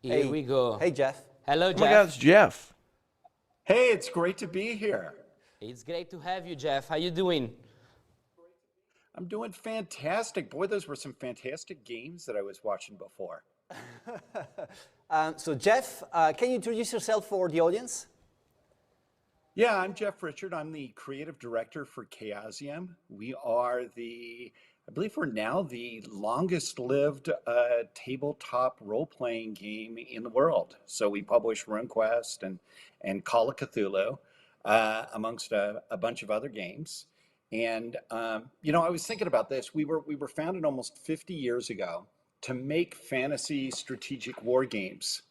Here we go. Hey, Jeff. Hello, Jeff. Oh my God, it's Jeff. Hey, it's great to be here. It's great to have you, Jeff. How you doing? I'm doing fantastic. Boy, those were some fantastic games that I was watching before. So Jeff, can you introduce yourself for the audience? Yeah, I'm Jeff Richard. I'm the creative director for Chaosium. We are I believe we're now the longest lived tabletop role-playing game in the world. So we publish RuneQuest and Call of Cthulhu, amongst a bunch of other games. And, I was thinking about this. We were founded almost 50 years ago to make fantasy strategic war games.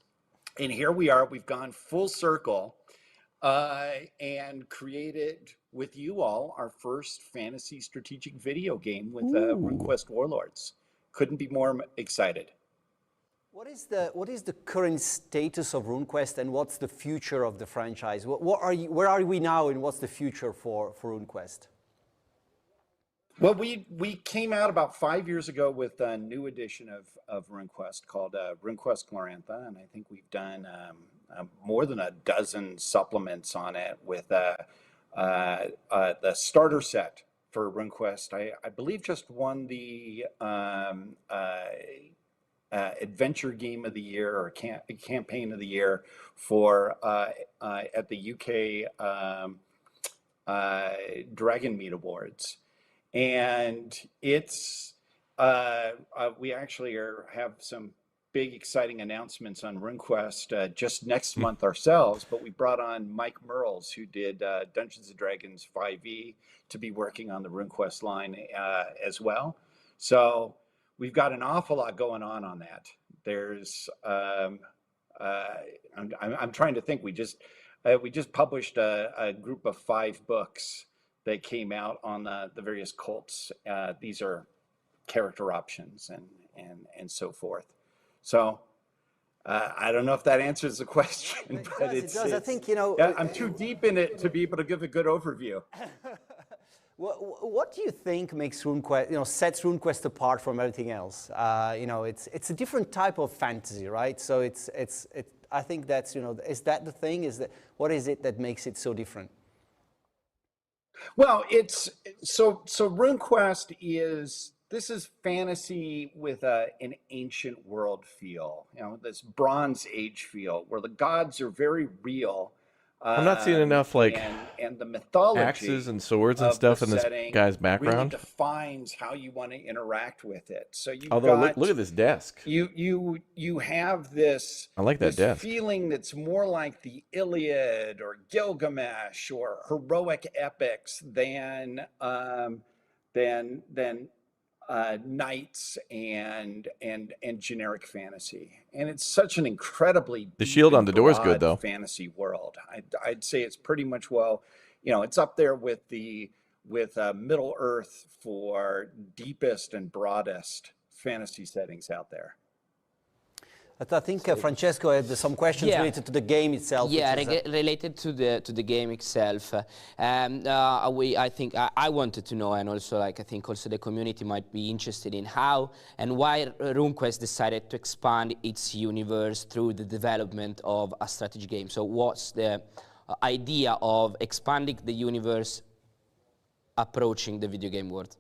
And here we are, we've gone full circle and created with you all our first fantasy strategic video game with RuneQuest Warlords. Couldn't be more excited. What is the current status of RuneQuest and what's the future of the franchise? Where are we now and what's the future for RuneQuest? Well, we came out about 5 years ago with a new edition of RuneQuest called RuneQuest Glorantha, and I think we've done more than a dozen supplements on it with the starter set for RuneQuest. I believe just won the Adventure Game of the Year or Campaign of the Year for at the UK Dragon Meat Awards. And it's, we actually have some big exciting announcements on RuneQuest just next month ourselves, but we brought on Mike Merles, who did Dungeons & Dragons 5e, to be working on the RuneQuest line as well. So we've got an awful lot going on that. There's, I'm trying to think, we just published a group of 5 books that came out on the various cults. These are character options and so forth. So I don't know if that answers the question, but it does. I think, I'm too deep in it to be able to give a good overview. What do you think makes RuneQuest, sets RuneQuest apart from everything else? It's a different type of fantasy, right? So I think that's, is that the thing? What is it that makes it so different? Well, so RuneQuest is fantasy with an ancient world feel, this Bronze Age feel, where the gods are very real. I'm not seeing enough like and the mythology, axes and swords and stuff in this guy's background. Really defines how you want to interact with it. So you look at this desk. You have this. I like that desk. Feeling that's more like the Iliad or Gilgamesh or heroic epics than knights and generic fantasy. And it's such an incredibly the shield on the door is good though. Fantasy world. I'd say it's pretty much, it's up there with Middle Earth for deepest and broadest fantasy settings out there. I think Francesco had some questions related to the game itself. Yeah, related to the game itself. I think I wanted to know, and also I think also the community might be interested in how and why RuneQuest decided to expand its universe through the development of a strategy game. So what's the idea of expanding the universe approaching the video game world?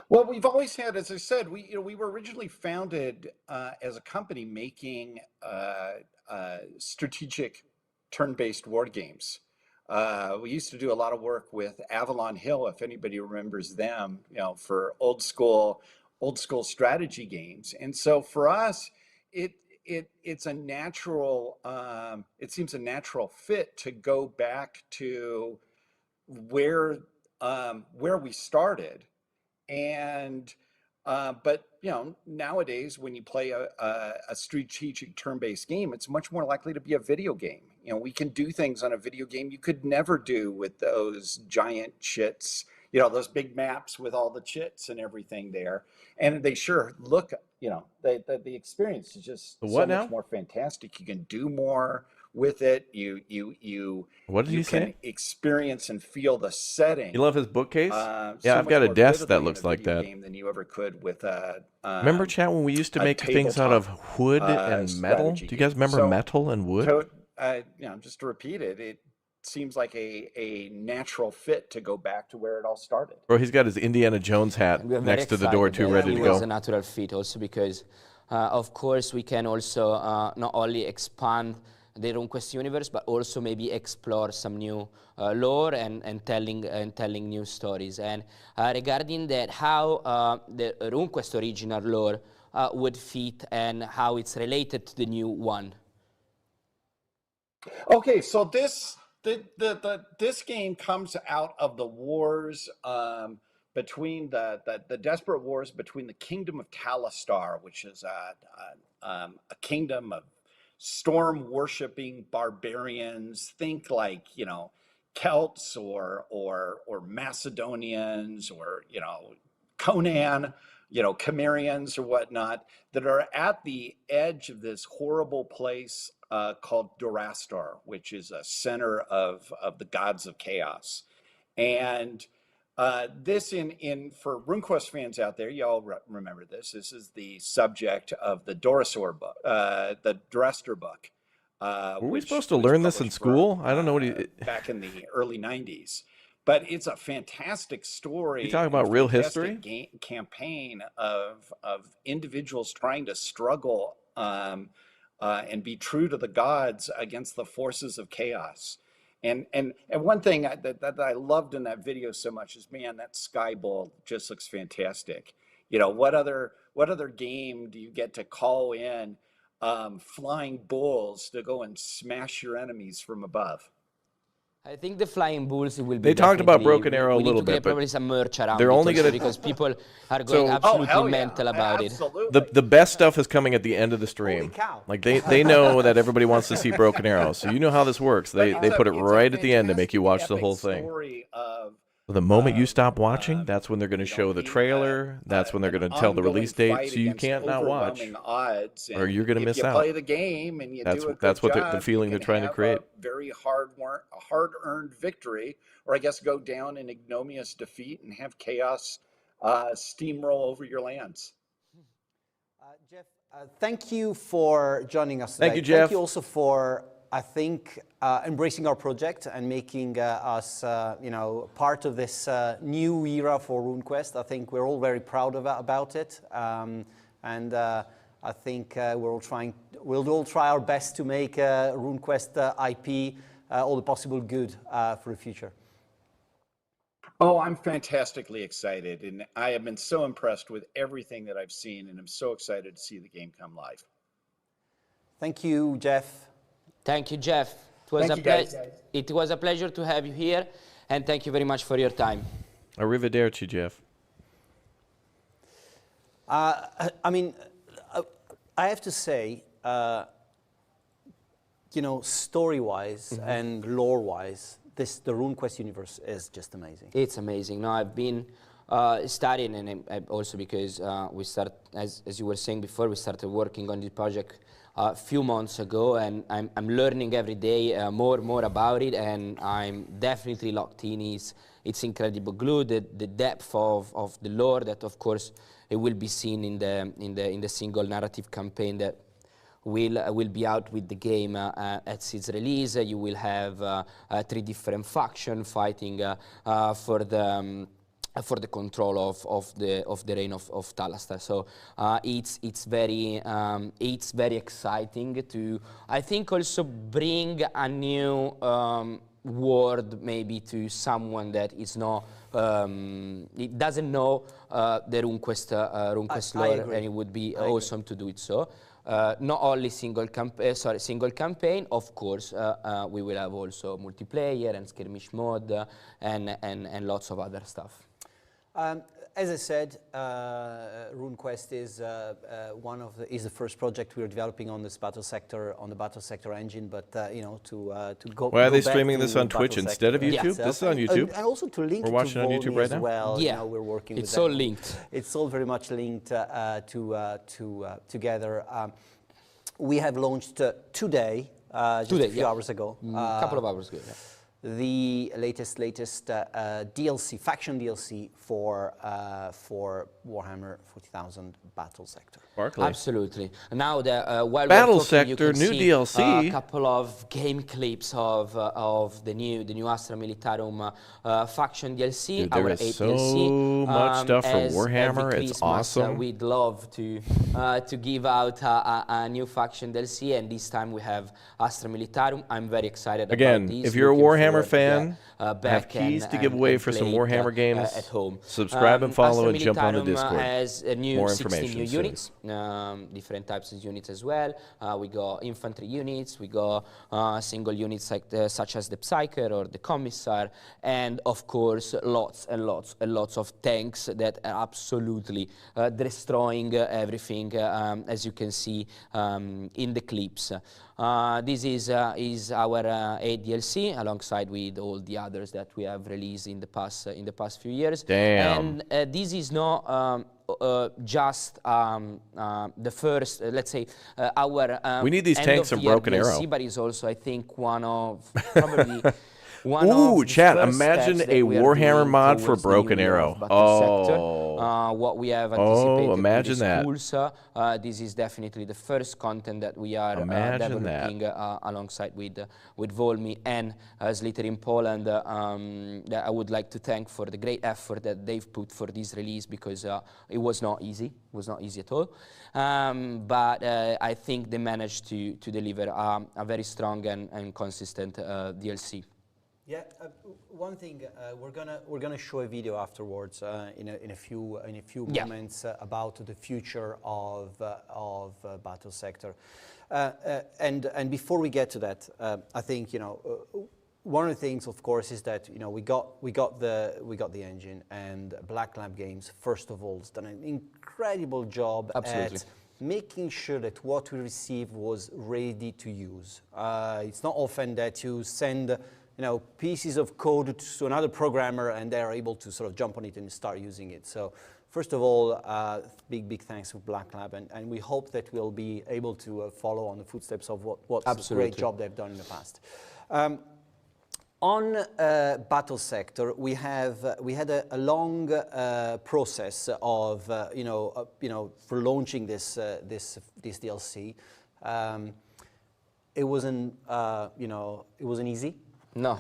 Well, we've always had, as I said, we were originally founded as a company making strategic turn-based war games. We used to do a lot of work with Avalon Hill, if anybody remembers them, for old school strategy games. And so for us, it's a natural. It seems a natural fit to go back to where we started. And but nowadays when you play a strategic turn-based game, it's much more likely to be a video game. We can do things on a video game you could never do with those giant chits, those big maps with all the chits and everything there. And they sure look, the experience is just so much more fantastic. You can do more with it. What did you say? Can experience and feel the setting. You love his bookcase? So I've got a much more desk that vividly looks in a like video that. game than you ever could with Remember, chat, when we used to make things out of wood and metal? Do you guys remember metal and wood? Just to repeat it, it seems like a natural fit to go back to where it all started. Bro, he's got his Indiana Jones hat next to the door too, ready to go. It was a natural fit also because, of course, we can also not only expand the RuneQuest universe, but also maybe explore some new lore and telling new stories. And regarding that, how the RuneQuest original lore would fit and how it's related to the new one. Okay, so this game comes out of the wars between the desperate wars between the Kingdom of Talistar, which is a kingdom of storm worshipping barbarians. Think like Celts or Macedonians or Conan, Cimmerians or whatnot, that are at the edge of this horrible place called Durastar, which is a center of the gods of chaos. And this for RuneQuest fans out there, you all remember this. This is the subject of the Durastar book, the Durastar book. Were we supposed to learn this in school? I don't know what back in the early 90s. But it's a fantastic story. You talking about real history? Campaign of individuals trying to struggle and be true to the gods against the forces of chaos. And one thing that I loved in that video so much is, man, that Sky Bull just looks fantastic. What other game do you get to call in flying bulls to go and smash your enemies from above? I think the flying bulls will be. They talked about Broken Arrow a little bit, probably some merch around. They're only going to because people are going absolutely mental about it. The best stuff is coming at the end of the stream. Like they know that everybody wants to see Broken Arrow, so you know how this works. They put it right at the end to make you watch the whole thing. The moment you stop watching, that's when they're going to show the trailer. That's when they're going to tell the release date, so you can't not watch, or you're going to miss out. Play the game and you that's what the feeling they're trying to create. Very hard-earned victory, or I guess go down in ignominious defeat and have chaos steamroll over your lands. Jeff, thank you for joining us today. Thank you, Jeff. Thank you also for, I think, embracing our project and making us, part of this new era for RuneQuest. I think we're all very proud about it, and I think we'll all try our best to make RuneQuest IP all the possible good for the future. Oh, I'm fantastically excited, and I have been so impressed with everything that I've seen, and I'm so excited to see the game come live. Thank you, Jeff. Thank you, Jeff. It was a pleasure to have you here, and thank you very much for your time. Arrivederci, Jeff. I mean, I have to say, story-wise and lore-wise, the RuneQuest universe is just amazing. It's amazing. No, I've been studying, and also because we start, as you were saying before, we started working on this project a few months ago, and I'm learning every day more about it, and I'm definitely locked in. It's incredible glue, the depth of the lore that, of course, it will be seen in the single narrative campaign that will be out with the game at its release. You will have 3 different factions fighting for the control of the reign of Talastar. So it's very exciting to, I think, also bring a new word maybe to someone that is not it doesn't know the RuneQuest lore, and it would be awesome to do it. So not only single campaign, of course. We will have also multiplayer and skirmish mode and lots of other stuff. As I said, RuneQuest is the first project we're developing on this battle sector, on the battle sector engine. But you know, to go. Why are they streaming this on Twitch instead of YouTube? Yeah. This is on YouTube. And also to link. We're watching to on YouTube right now. Well, yeah, you know, we're working. It's with all them. linked. It's all very much linked together. We have launched today, just a few hours ago. A couple of hours ago. Yeah. The latest DLC, faction DLC for Warhammer 40,000 Battle Sector. Barclay. Absolutely. Now, while Battle we're talking, Sector, you can new see DLC. a couple of game clips of the new Astra Militarum faction DLC. Dude, there our is 8th so DLC. much stuff for As Warhammer. every It's Christmas, awesome. We'd love to give out a new faction DLC, and this time we have Astra Militarum. I'm very excited Again, about this. if you're a Looking Warhammer forward to fan, get, have keys to give away for some play it, Warhammer games. at home. Subscribe and follow Astra and jump on the Militarum Discord. has a new More 16 information new soon. units, different types of units as well. We got infantry units, we got single units like such as the Psyker or the Commissar, and of course lots and lots of tanks that are absolutely destroying everything, as you can see in the clips. This is our 8th DLC, alongside with all the others that we have released in the past few years. Damn. And this is not just the first, let's say, our we need these tanks from Broken DLC, Arrow. but it's also, I think, one of probably one Ooh, of the chat, first imagine steps a that we are Warhammer doing mod for towards the Broken new Arrow. battle sector. What we have anticipated with imagine the that. schools, this is definitely the first content that we are developing alongside with Volmi and Slither in Poland. That I would like to thank for the great effort that they've put for this release, because it was not easy. It was not easy at all. But I think they managed to deliver a very strong and consistent DLC. Yeah, one thing we're gonna show a video afterwards in a few moments about the future of Battle Sector, and before we get to that, I think one of the things, of course, is that we got the engine, and Black Lab Games, first of all, has done an incredible job at making sure that what we received was ready to use. It's not often that you send pieces of code to another programmer and they're able to sort of jump on it and start using it. So first of all, big thanks to Black Lab, and we hope that we'll be able to follow on the footsteps of what a great job they've done in the past. On Battle Sector, we had a long process of for launching this DLC. It wasn't easy. No.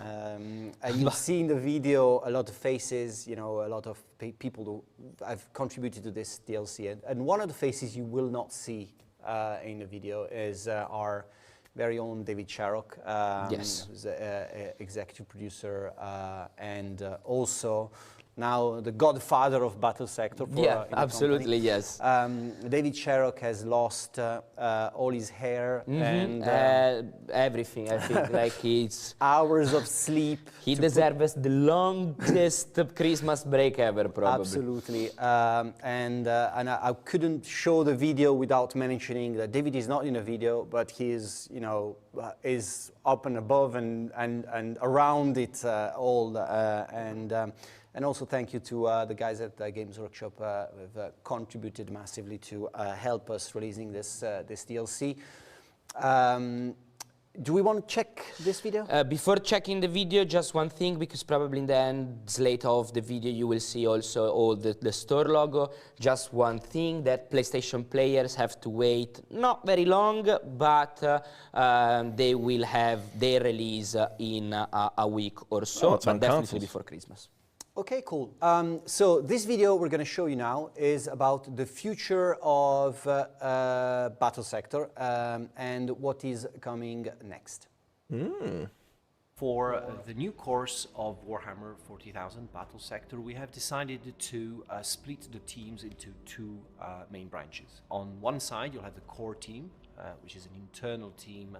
And you've seen the video, a lot of faces, a lot of people who have contributed to this DLC. And one of the faces you will not see in the video is our very own David Sharrock, who's an executive producer and also now the godfather of Battle Sector. Absolutely, yes. David Sharrock has lost all his hair and everything. I think like it's hours of sleep. He deserves the longest Christmas break ever, probably. Absolutely, and I couldn't show the video without mentioning that David is not in the video, but he is, is up and above and around it all, And also thank you to the guys at Games Workshop who have contributed massively to help us releasing this DLC. Do we want to check this video? Before checking the video, just one thing, because probably in the end later of the video you will see also all the store logo. Just one thing, that PlayStation players have to wait not very long, but they will have their release in a week or so, but definitely before Christmas. Okay, cool. So this video we're going to show you now is about the future of Battle Sector and what is coming next. For the new course of Warhammer 40,000 Battle Sector, we have decided to split the teams into two main branches. On one side, you'll have the core team, which is an internal team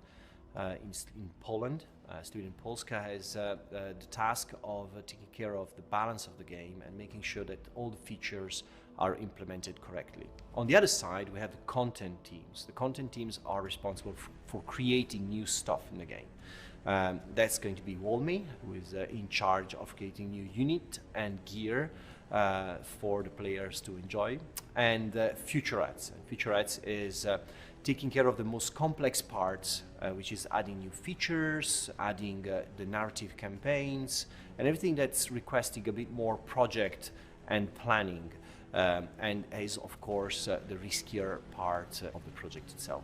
in Poland. Student Polska has the task of taking care of the balance of the game and making sure that all the features are implemented correctly. On the other side, we have the content teams. The content teams are responsible for creating new stuff in the game. That's going to be Wolmy, who is in charge of creating new unit and gear for the players to enjoy, and Futurettes. Futurettes is taking care of the most complex parts, which is adding new features, adding the narrative campaigns, and everything that's requesting a bit more project and planning, and is of course the riskier part of the project itself.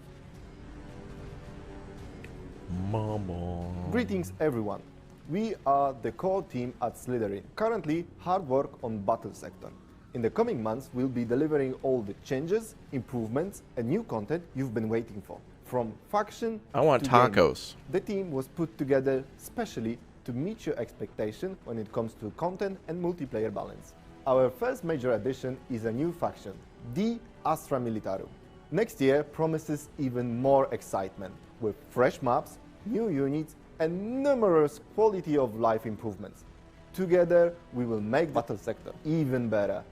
Mama. Greetings everyone. We are the core team at Slytherin, currently hard work on Battle Sector. In the coming months, we'll be delivering all the changes, improvements, and new content you've been waiting for. From faction I want to tacos. Game. The team was put together specially to meet your expectation when it comes to content and multiplayer balance. Our first major addition is a new faction, the Astra Militarum. Next year promises even more excitement, with fresh maps, new units, and numerous quality of life improvements. Together, we will make Battle Sector even better.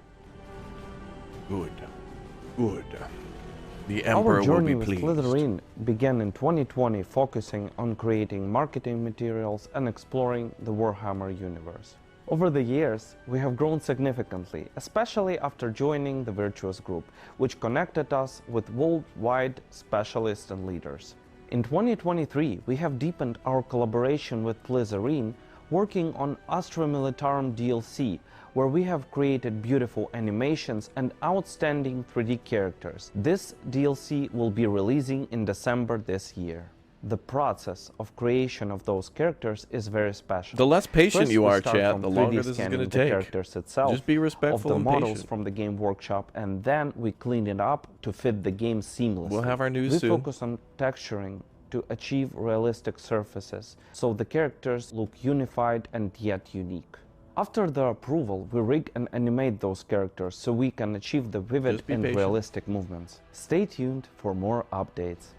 Good. Good. The Emperor Our journey will be with pleased. Slytherin began in 2020, focusing on creating marketing materials and exploring the Warhammer universe. Over the years, we have grown significantly, especially after joining the Virtuous Group, which connected us with worldwide specialists and leaders. In 2023, we have deepened our collaboration with Slytherin, working on Astra Militarum DLC, where we have created beautiful animations and outstanding 3D characters. This DLC will be releasing in December this year. The process of creation of those characters is very special. The less patient First, you we are, start chat, from the 3D longer this is scanning going to the take. characters itself, Just be respectful of the and models patient. from the game workshop, and then we clean it up to fit the game seamlessly. We'll have our news we soon. focus on texturing to achieve realistic surfaces, so the characters look unified and yet unique. After the approval, we rig and animate those characters so we can achieve the vivid and patient. realistic movements. Stay tuned for more updates.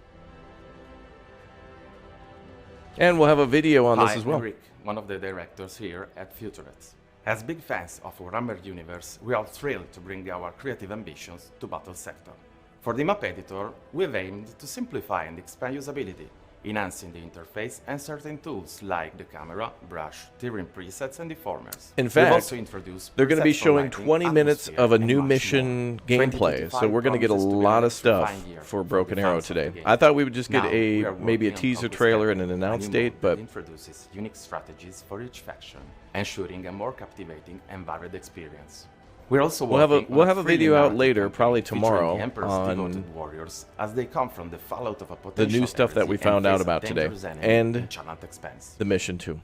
And we'll have a video on this as well. I'm Rick, one of the directors here at Futurettes. As big fans of Warhammer universe, we are thrilled to bring our creative ambitions to Battle Sector. For the map editor, we've aimed to simplify and expand usability, enhancing the interface and certain tools like the camera, brush, terrain presets, and deformers. In We've fact, also introduced they're going to be presets for showing lighting, 20 minutes atmosphere, of a and new much mission more. gameplay, so 2025 we're going to get a promises to be lot an of stuff electrifying year for the Broken Arrow fans of the today. game. I thought we would just get Now, we a are maybe a working on teaser Conquest trailer and Campaign, an a announce new date, mode but that introduces unique strategies for each faction, ensuring a more captivating and varied experience. We're also we'll have working a on a video thrilling out narrative later, campaign probably featuring tomorrow, the Emperor's on devoted warriors as they come from the fallout of a the potential new stuff that we heresy and found out face a about today, dangerous enemy in and Channel Expanse. the mission too.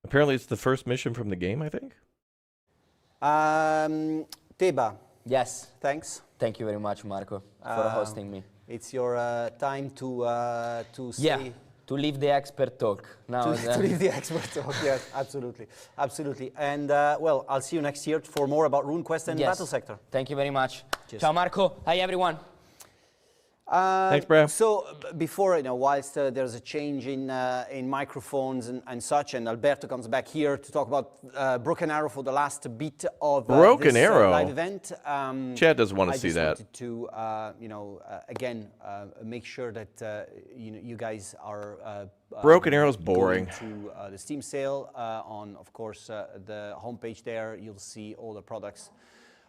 Apparently it's the first mission from the game, I think. Teba. Yes. Thanks. Thank you very much, Marco, for hosting me. It's your time to say... Yeah, to leave the expert talk. Now to leave the expert talk, yes, absolutely. Absolutely. And, well, I'll see you next year for more about RuneQuest and Yes. Battle Sector. Thank you very much. Cheers. Ciao, Marco. Hi, everyone. Thanks, Brad. So before, whilst there's a change in microphones and such, and Alberto comes back here to talk about Broken Arrow for the last bit of Broken this Arrow. live event. Chad doesn't want to see that. I just wanted to, again, make sure that you guys are Broken Arrow's boring. Going to the Steam sale on, of course, the homepage there. You'll see all the products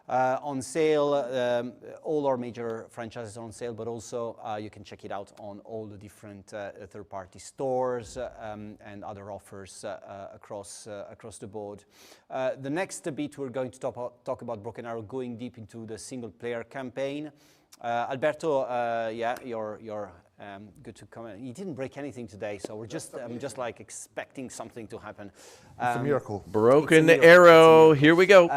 on sale. All our major franchises are on sale, but also you can check it out on all the different third-party stores and other offers across the board. The next bit, we're going to talk about Broken Arrow, going deep into the single-player campaign. Alberto, yeah, you're good to come in. You didn't break anything today, so I'm just like expecting something to happen. It's a miracle. Broken Arrow, here we go.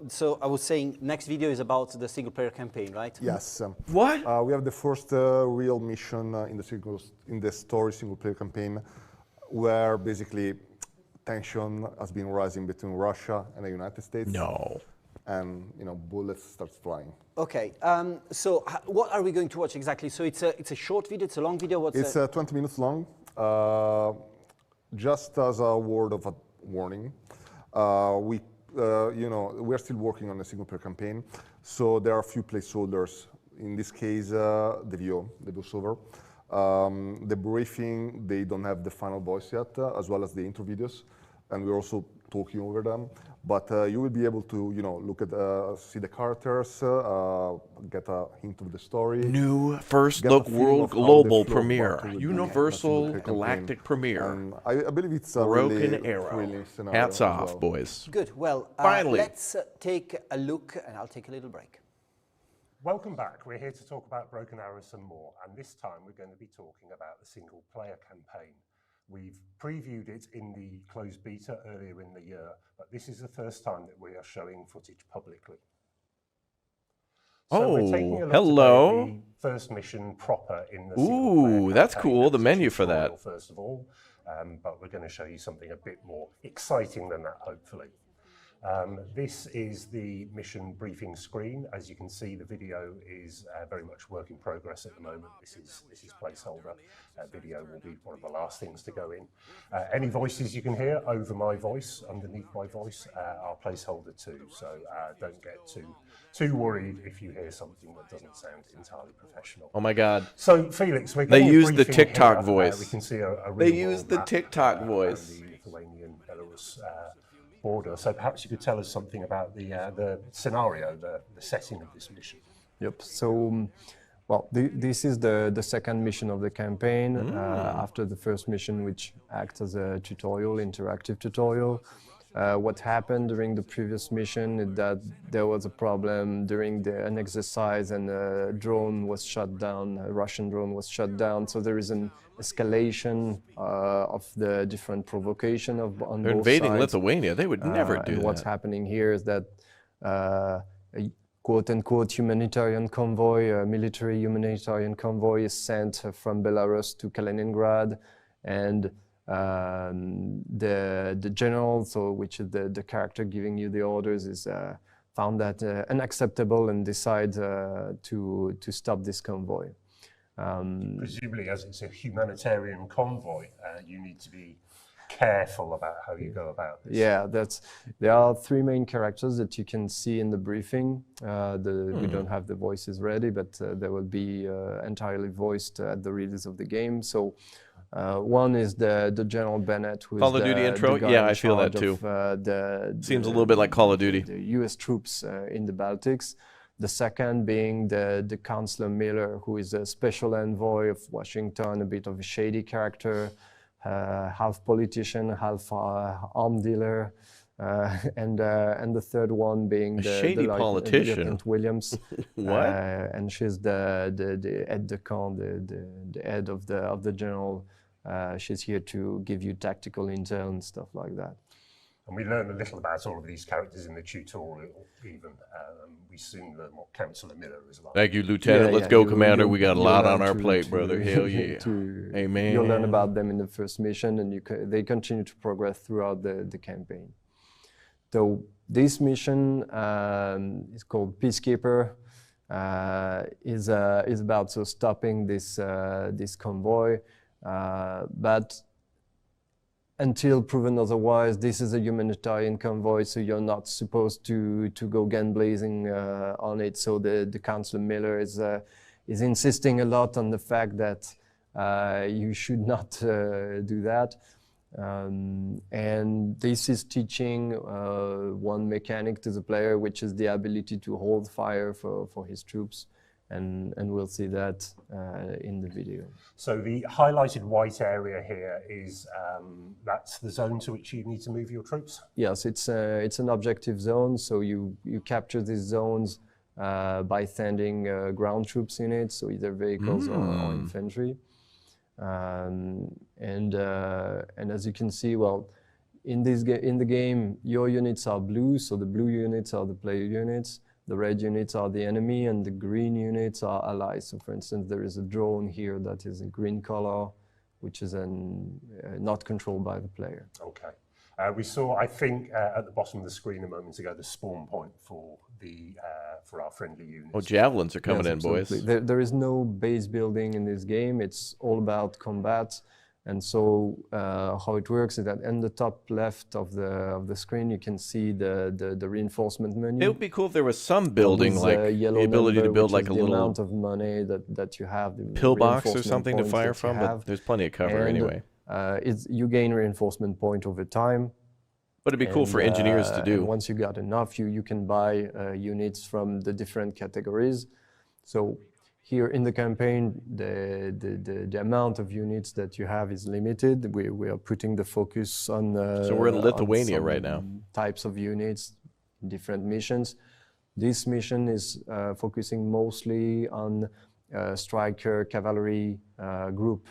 So I was saying, next video is about the single-player campaign, right? Yes. What? We have the first real mission in the story single-player campaign, where basically tension has been rising between Russia and the United States. No. And bullets start flying. Okay. So what are we going to watch exactly? So it's a short video. It's a long video. It's 20 minutes long. Just as a word of a warning, we're still working on a single-player campaign, so there are a few placeholders. In this case, the voiceover. The briefing, they don't have the final voice yet, as well as the intro videos, and we're also talking over them. But you will be able to, look at, see the characters, get a hint of the story. New first look world global premiere, Universal Galactic premiere. And I believe it's a Broken really Arrow. thrilling scenario. Hats off, as well. boys. Good. Well, Finally, let's take a look, and I'll take a little break. Welcome back. We're here to talk about Broken Arrow some more, and this time we're going to be talking about the single-player campaign. We've previewed it in the closed beta earlier in the year, but this is the first time that we are showing footage publicly. So we're taking a look hello. at the first mission proper in the single-player Ooh, that's campaign. cool. The That's menu a for that. tutorial, first of all, but we're going to show you something a bit more exciting than that, hopefully. This is the mission briefing screen. As you can see, the video is very much work in progress at the moment. This is placeholder. Video will be one of the last things to go in. Any voices you can hear over my voice, underneath my voice, are placeholder too. So don't get too worried if you hear something that doesn't sound entirely professional. Oh my God. So Felix, we're They getting a use the briefing TikTok here. voice. We can see a They real use world the map, TikTok voice. The Lithuanian-Belarus border. So perhaps you could tell us something about the scenario, the setting of this mission. Yep. So, well, this is the second mission of the campaign after the first mission, which acts as a tutorial, interactive tutorial. What happened during the previous mission is that there was a problem during an exercise, and a drone was shut down. A Russian drone was shut down. So there is an escalation of the different provocation on both sides. They're invading Lithuania. They would never do and that. what's happening here is that a quote-unquote humanitarian convoy, a military humanitarian convoy, is sent from Belarus to Kaliningrad, and the general, which is the character giving you the orders, is found that unacceptable and decides to stop this convoy. Presumably, as it's a humanitarian convoy, you need to be careful about how you go about this. Yeah, there are three main characters that you can see in the briefing. We don't have the voices ready, but they will be entirely voiced at the release of the game. So one is the General Bennett, who is Call of Duty intro? Yeah, I feel that too. Seems a little bit like Call of Duty. The US troops in the Baltics. The second being the Counselor Miller, who is a special envoy of Washington, a bit of a shady character, half politician, half arm dealer, and the third one being the shady politician, Lieutenant Williams. What? And she's the aide de camp, the head of the general. She's here to give you tactical intel and stuff like that. And we learn a little about all of these characters in the tutorial, even. We soon learn what Councillor Miller is like. Thank you, Lieutenant. Let's go, Commander. We got a lot on our plate, brother. Hell yeah. Amen. You'll learn about them in the first mission, and they continue to progress throughout the campaign. So this mission is called Peacekeeper. is about stopping this convoy, but until proven otherwise, this is a humanitarian convoy, so you're not supposed to go gun blazing on it. So the Councillor Miller is insisting a lot on the fact that you should not do that. And this is teaching one mechanic to the player, which is the ability to hold fire for his troops. And we'll see that in the video. So the highlighted white area here is that's the zone to which you need to move your troops? Yes, it's an objective zone, so you capture these zones by sending ground troops in it, so either vehicles or infantry. And as you can see, well, in the game, your units are blue, so the blue units are the player units, the red units are the enemy, and the green units are allies. So for instance, there is a drone here that is a green color, which is not controlled by the player. Okay. We saw, I think, at the bottom of the screen a moment ago, the spawn point for our friendly units. Oh, javelins are coming in, boys. There is no base building in this game. It's all about combat. And so how it works is that in the top left of the screen, you can see the reinforcement menu. It would be cool if there was some building, like the ability to build like a little amount of money that you have. Pillbox or something to fire from, but there's plenty of cover anyway. You gain reinforcement point over time. But it'd be cool for engineers to do. Once you got enough, you can buy units from the different categories. So here in the campaign, the amount of units that you have is limited. We are putting the focus on. So we're in Lithuania right now. Types of units, different missions. This mission is focusing mostly on striker cavalry group.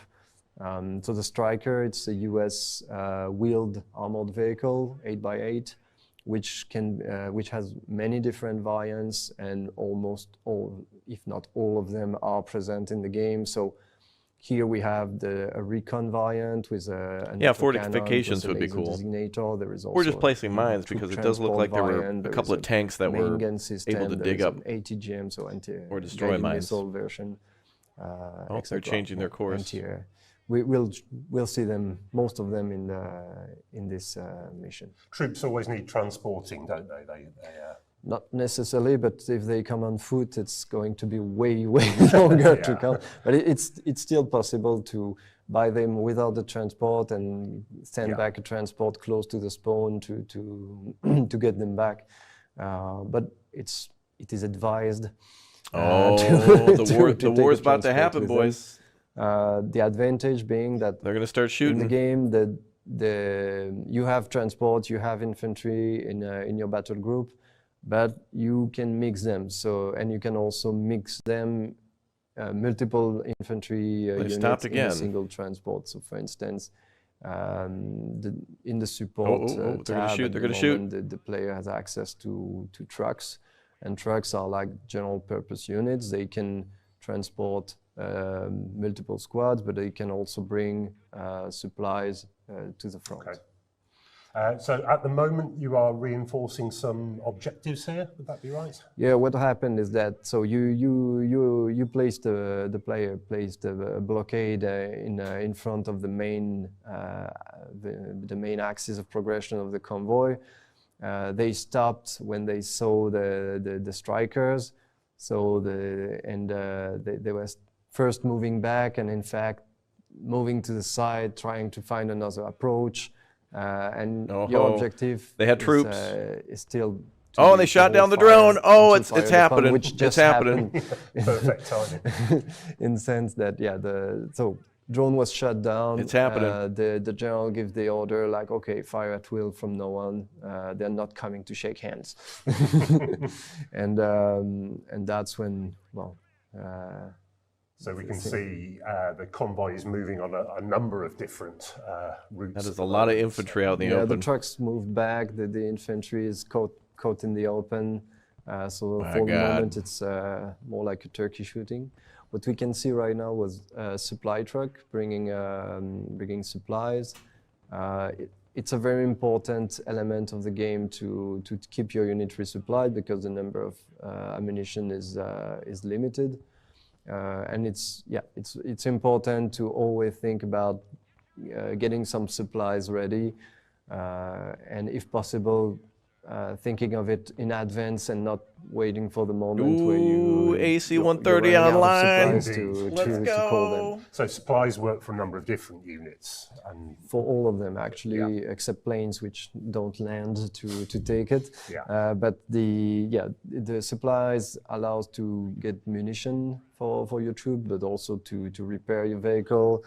So the Striker, it's a US wheeled armored vehicle, 8x8, which has many different variants, and almost all, if not all of them, are present in the game. So here we have a recon variant with a fortifications would be cool. Designator. There is also we're just placing mines because it does look like there were a couple of tanks that were able to dig up ATGM, so or destroy mines. Missile version. They're changing their course. Anti-air. We'll see them, most of them, in this mission. Troops always need transporting, don't they? Not necessarily, but if they come on foot, it's going to be way longer to come. But it's still possible to buy them without the transport and send back a transport close to the spawn to get them back. But it is advised. The war's about to happen, boys. The advantage being that they're going to start shooting in the game. You have transport, you have infantry in your battle group, but you can mix them. And you can also mix them multiple infantry units in a single transport. So, for instance, in the support tab, they're going to shoot. The player has access to trucks, and trucks are like general purpose units. They can transport multiple squads, but they can also bring supplies to the front. Okay. So at the moment you are reinforcing some objectives here, would that be right? Yeah, what happened is that you placed the player placed a blockade in front of the main axis of progression of the convoy. They stopped when they saw the strikers, so they were first moving back, and in fact moving to the side, trying to find another approach. Your objective they had troops. Is still. And they shot down the drone. It's happening. It's happening. Perfect timing. In the sense that drone was shut down. It's happening. The general gives the order like, okay, fire at will from now on. They're not coming to shake hands. and that's when so we can see the convoy is moving on a number of different routes. That is a lot of infantry out in the open. The trucks moved back. The infantry is caught in the open. So for the moment, it's more like a turkey shooting. What we can see right now was a supply truck bringing supplies. it's a very important element of the game to keep your unit resupplied, because the number of ammunition is limited, and it's important to always think about getting some supplies ready, and if possible, thinking of it in advance and not waiting for the moment where you AC 130 online. Let's call them. So supplies work for a number of different units, and for all of them actually, except planes which don't land to take it. But the supplies allows to get munition for your troop, but also to repair your vehicle,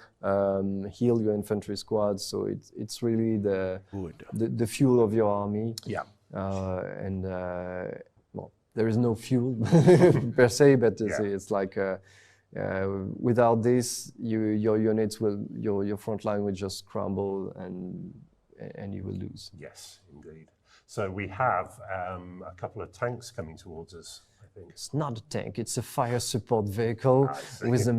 heal your infantry squads. So it's really the fuel of your army. Well, there is no fuel per se, but it's like without this, your units your front line will just crumble and you will lose. Yes, indeed. So we have a couple of tanks coming towards us. It's not a tank, it's a fire support vehicle with a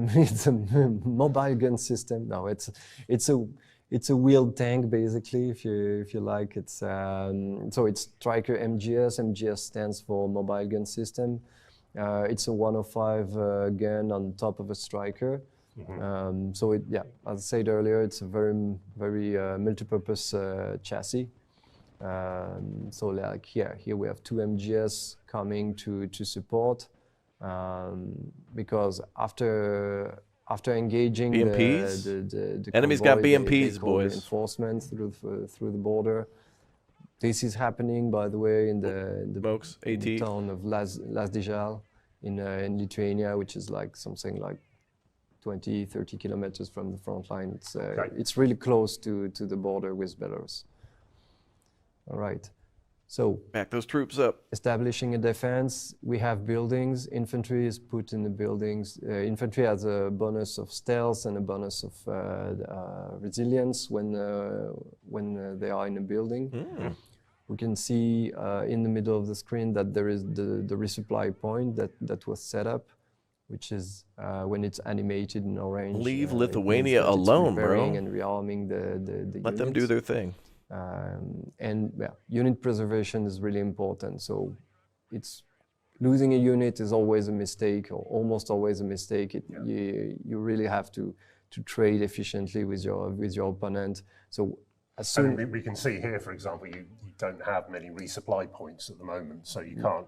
mobile gun system. No, it's a wheeled tank, basically, if you like. It's so it's Striker MGS. MGS stands for Mobile Gun System. It's a 105 gun on top of a Striker. So as I said earlier, it's a very multi-purpose chassis. So like here we have two MGS coming to support, because after engaging BMPs? Enemies convoy, got BMPs, they call boys. Reinforcements through the border. This is happening, by the way, in the town of Las Dijal in Lithuania, which is like something like 20-30 kilometers from the front line. It's really close to the border with Belarus. All right. So back those troops up. Establishing a defense, we have buildings. Infantry is put in the buildings. Infantry has a bonus of stealth and a bonus of resilience when they are in a building. We can see in the middle of the screen that there is the resupply point that was set up, which is when it's animated in orange. Leave Lithuania alone, bro. And rearming the Let them do their thing. Unit preservation is really important. So it's losing a unit is always a mistake, or almost always a mistake. You really have to trade efficiently with your opponent. So as soon we can see here, for example, you don't have many resupply points at the moment, so you can't.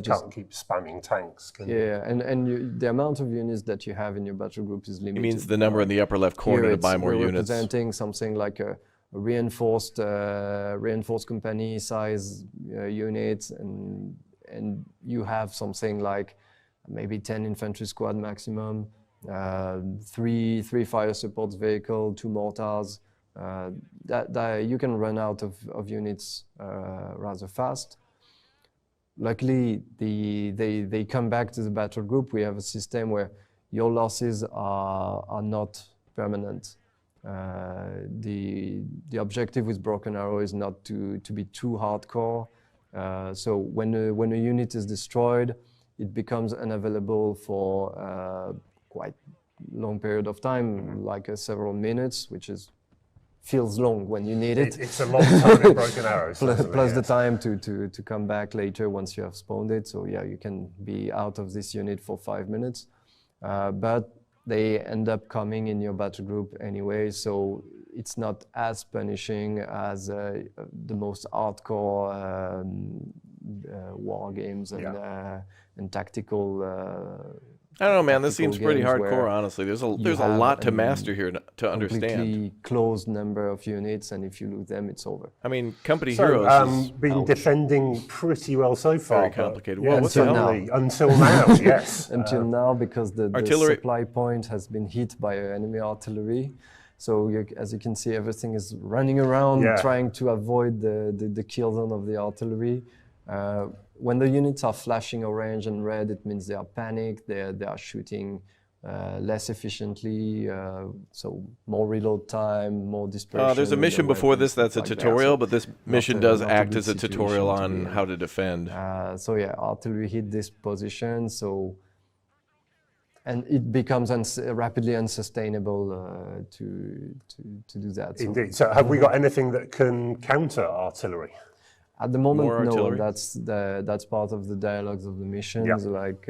Can't keep spamming tanks. Can you? And the amount of units that you have in your battle group is limited. It means the number in the upper left corner to buy more units. Representing something like a reinforced company size units, and you have something like maybe 10 infantry squad maximum, three fire support vehicle, 2 mortars. That you can run out of units rather fast. Luckily, they come back to the battle group. We have a system where your losses are not permanent. The objective with Broken Arrow is not to be too hardcore. So when a unit is destroyed, it becomes unavailable for quite long period of time, like several minutes, which feels long when you need it. It's a long time in Broken Arrow. plus the time to come back later once you have spawned it. So you can be out of this unit for 5 minutes, but they end up coming in your battle group anyway, so it's not as punishing as the most hardcore war games and tactical. I don't know, man. This seems pretty hardcore, honestly. There's a lot to master here to understand. Completely closed number of units, and if you lose them, it's over. I mean, Company Heroes has been defending pretty well so far. Very complicated. Well, what's the hell? Until now, yes. Until now, because the supply point has been hit by enemy artillery. So as you can see, everything is running around trying to avoid the kill zone of the artillery. When the units are flashing orange and red, it means they are panicked, they are shooting less efficiently, so more reload time, more dispersion. There's a mission before this that's a tutorial, but this mission does act as a tutorial on how to defend. So artillery hit this position, so And it becomes rapidly unsustainable to do that. Indeed. So have we got anything that can counter artillery? At the moment, More no. artillery? That's part of the dialogues of the missions. Like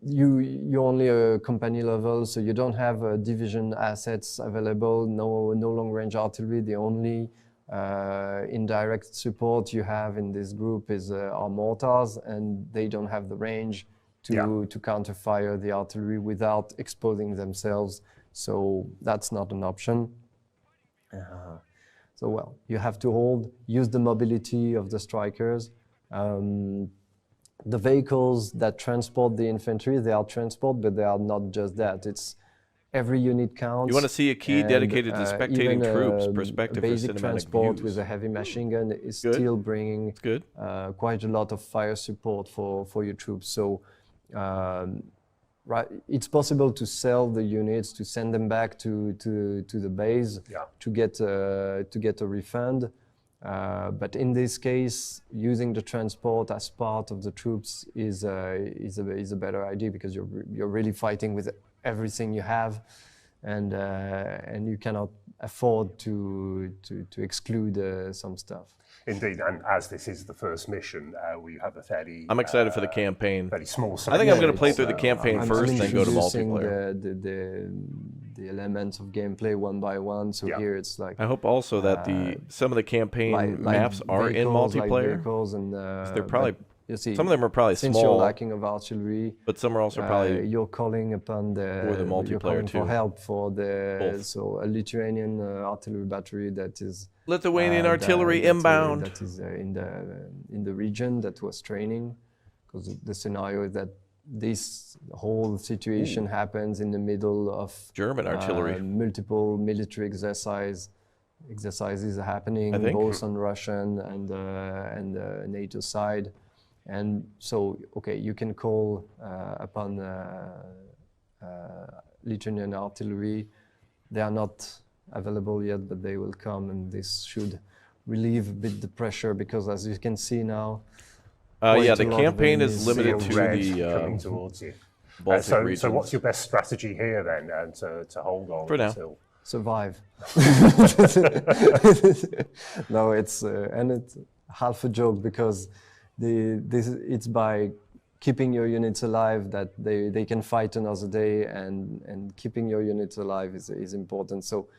you're only a company level, so you don't have division assets available. No long range artillery. The only indirect support you have in this group is our mortars, and they don't have the range to counterfire the artillery without exposing themselves. So that's not an option. So well, you have to use the mobility of the strikers. The vehicles that transport the infantry, they are transport, but they are not just that. It's every unit counts. You want to see a key dedicated to spectating troops, perspective for basic cinematic transport views. with a heavy machine gun is still bringing quite a lot of fire support for your troops. So it's possible to sell the units, to send them back to the base to get a refund. But in this case, using the transport as part of the troops is a better idea, because you're really fighting with everything you have, and you cannot afford to exclude some stuff. Indeed, and as this is the first mission, we have a fairly... I'm excited for the campaign. Fairly small... I think I'm going to play through the campaign first, then go to multiplayer. The elements of gameplay one by one, so here it's like... I hope also that some of the campaign maps are in multiplayer. They're probably... You see, some of them are probably since small. You're lacking of artillery, but some are also probably... You're calling upon for the multiplayer you're calling too. for help for Both. so a Lithuanian artillery battery that is... Lithuanian artillery inbound. That is in the region that was training, because the scenario is that this whole situation happens in the middle of German artillery. Multiple military exercises are happening both on Russian and NATO side. And so, okay, you can call upon Lithuanian artillery. They are not available yet, but they will come, and this should relieve a bit the pressure, because as you can see now... the campaign is limited to coming towards you. Baltic regions. So what's your best strategy here then, and to hold on for now? Until... Survive. No, it's half a joke, because it's by keeping your units alive that they can fight another day, and keeping your units alive is important. So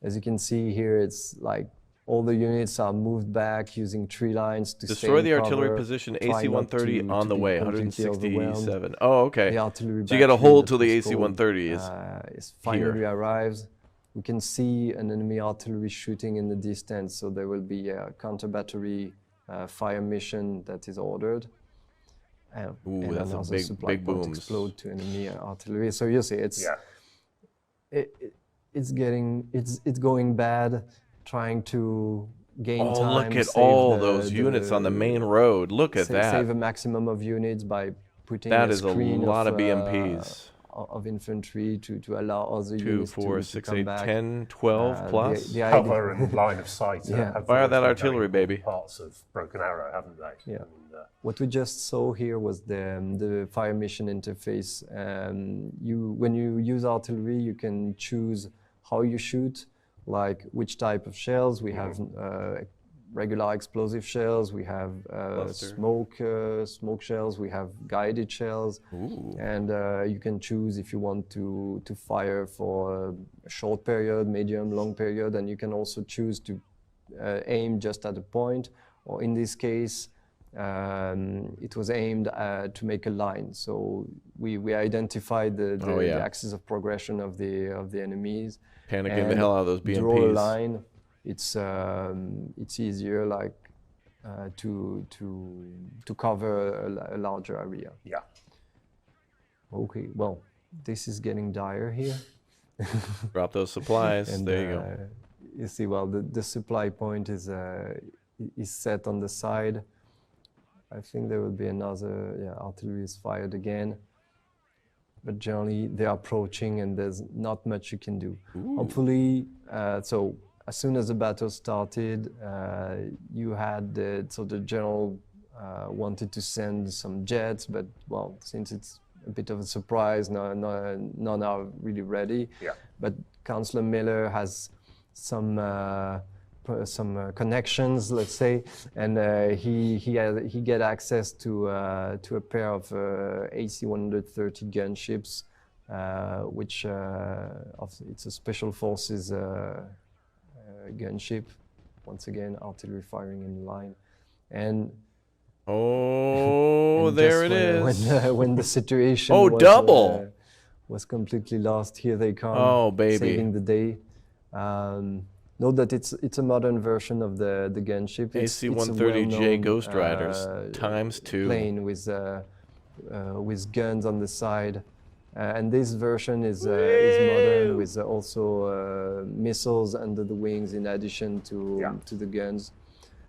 as you can see here, it's like all the units are moved back using tree lines to destroy the stay in artillery cover, position. try AC-130 not on the to be way. completely 167. Oh, okay. The artillery so you got to battery hold that till the was called, AC-130 is finally here. arrives. We can see an enemy artillery shooting in the distance, so there will be a counter battery fire mission that is ordered. And that's a another big, supply big point booms. explode to enemy artillery. So you see, it's going bad, trying to gain time. Oh, look at save all those units on the main road. Look at that. Save a maximum of units by putting that a is a screen lot of BMPs. Of infantry to allow other 2, units 4, to 6, come 8, back. 10, 12 plus. The Cover and line of sight. Yeah. Fire that artillery, baby. Parts of Broken Arrow, haven't they? Yeah. And, what we just saw here was the fire mission interface. When you use artillery, you can choose how you shoot, like which type of shells. We have regular explosive shells, we have smoke shells, we have guided shells. Ooh. And you can choose if you want to fire for a short period, medium, long period, and you can also choose to aim just at a point, or in this case, it was aimed to make a line. So we identified the axis of progression of the enemies. Panicking the hell out of those BMPs. Draw a line. It's easier, like to cover a larger area. Yeah. Okay. Well, this is getting dire here. Drop those supplies. And, there you go. You see, well, the supply point is set on the side. I think there will be another, artillery is fired again. But generally, they're approaching, and there's not much you can do. Ooh. Hopefully, so as soon as the battle started, you had the general wanted to send some jets, but well, since it's a bit of a surprise. None are really ready. Yeah. But Councillor Miller has some connections, let's say, and he get access to a pair of AC-130 gunships, which it's a special forces gunship. Once again, artillery firing in line, and and there it just is. when the situation double was completely lost, here they come. Oh, baby. Saving the day. Note that it's a modern version of the gunship. AC-130J Ghost Riders ×2 plane with guns on the side, and this version is modern with also missiles under the wings in addition to the guns.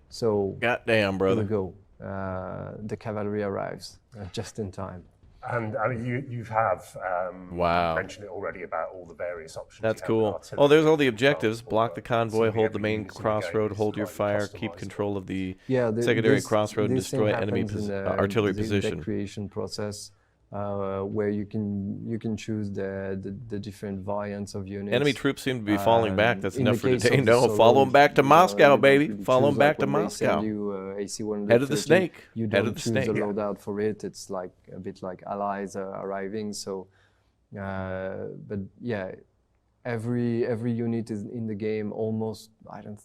So goddamn, brother. Here we go. The cavalry arrives just in time. And I mean, you have wow. mentioned it already about all the various options. That's cool. Oh, there's all the objectives. Block the convoy, hold the main crossroad, hold your fire, keep control of the secondary crossroad, and destroy enemy artillery position. The creation process, where you can choose the different variants of units. Enemy troops seem to be falling back. That's enough for today. No, follow them back to Moscow, baby. Follow them back to Moscow. Head of the snake. You Head don't of the choose snake. the loadout for it. It's like a bit like allies arriving. So, but yeah, every unit is in the game. Almost,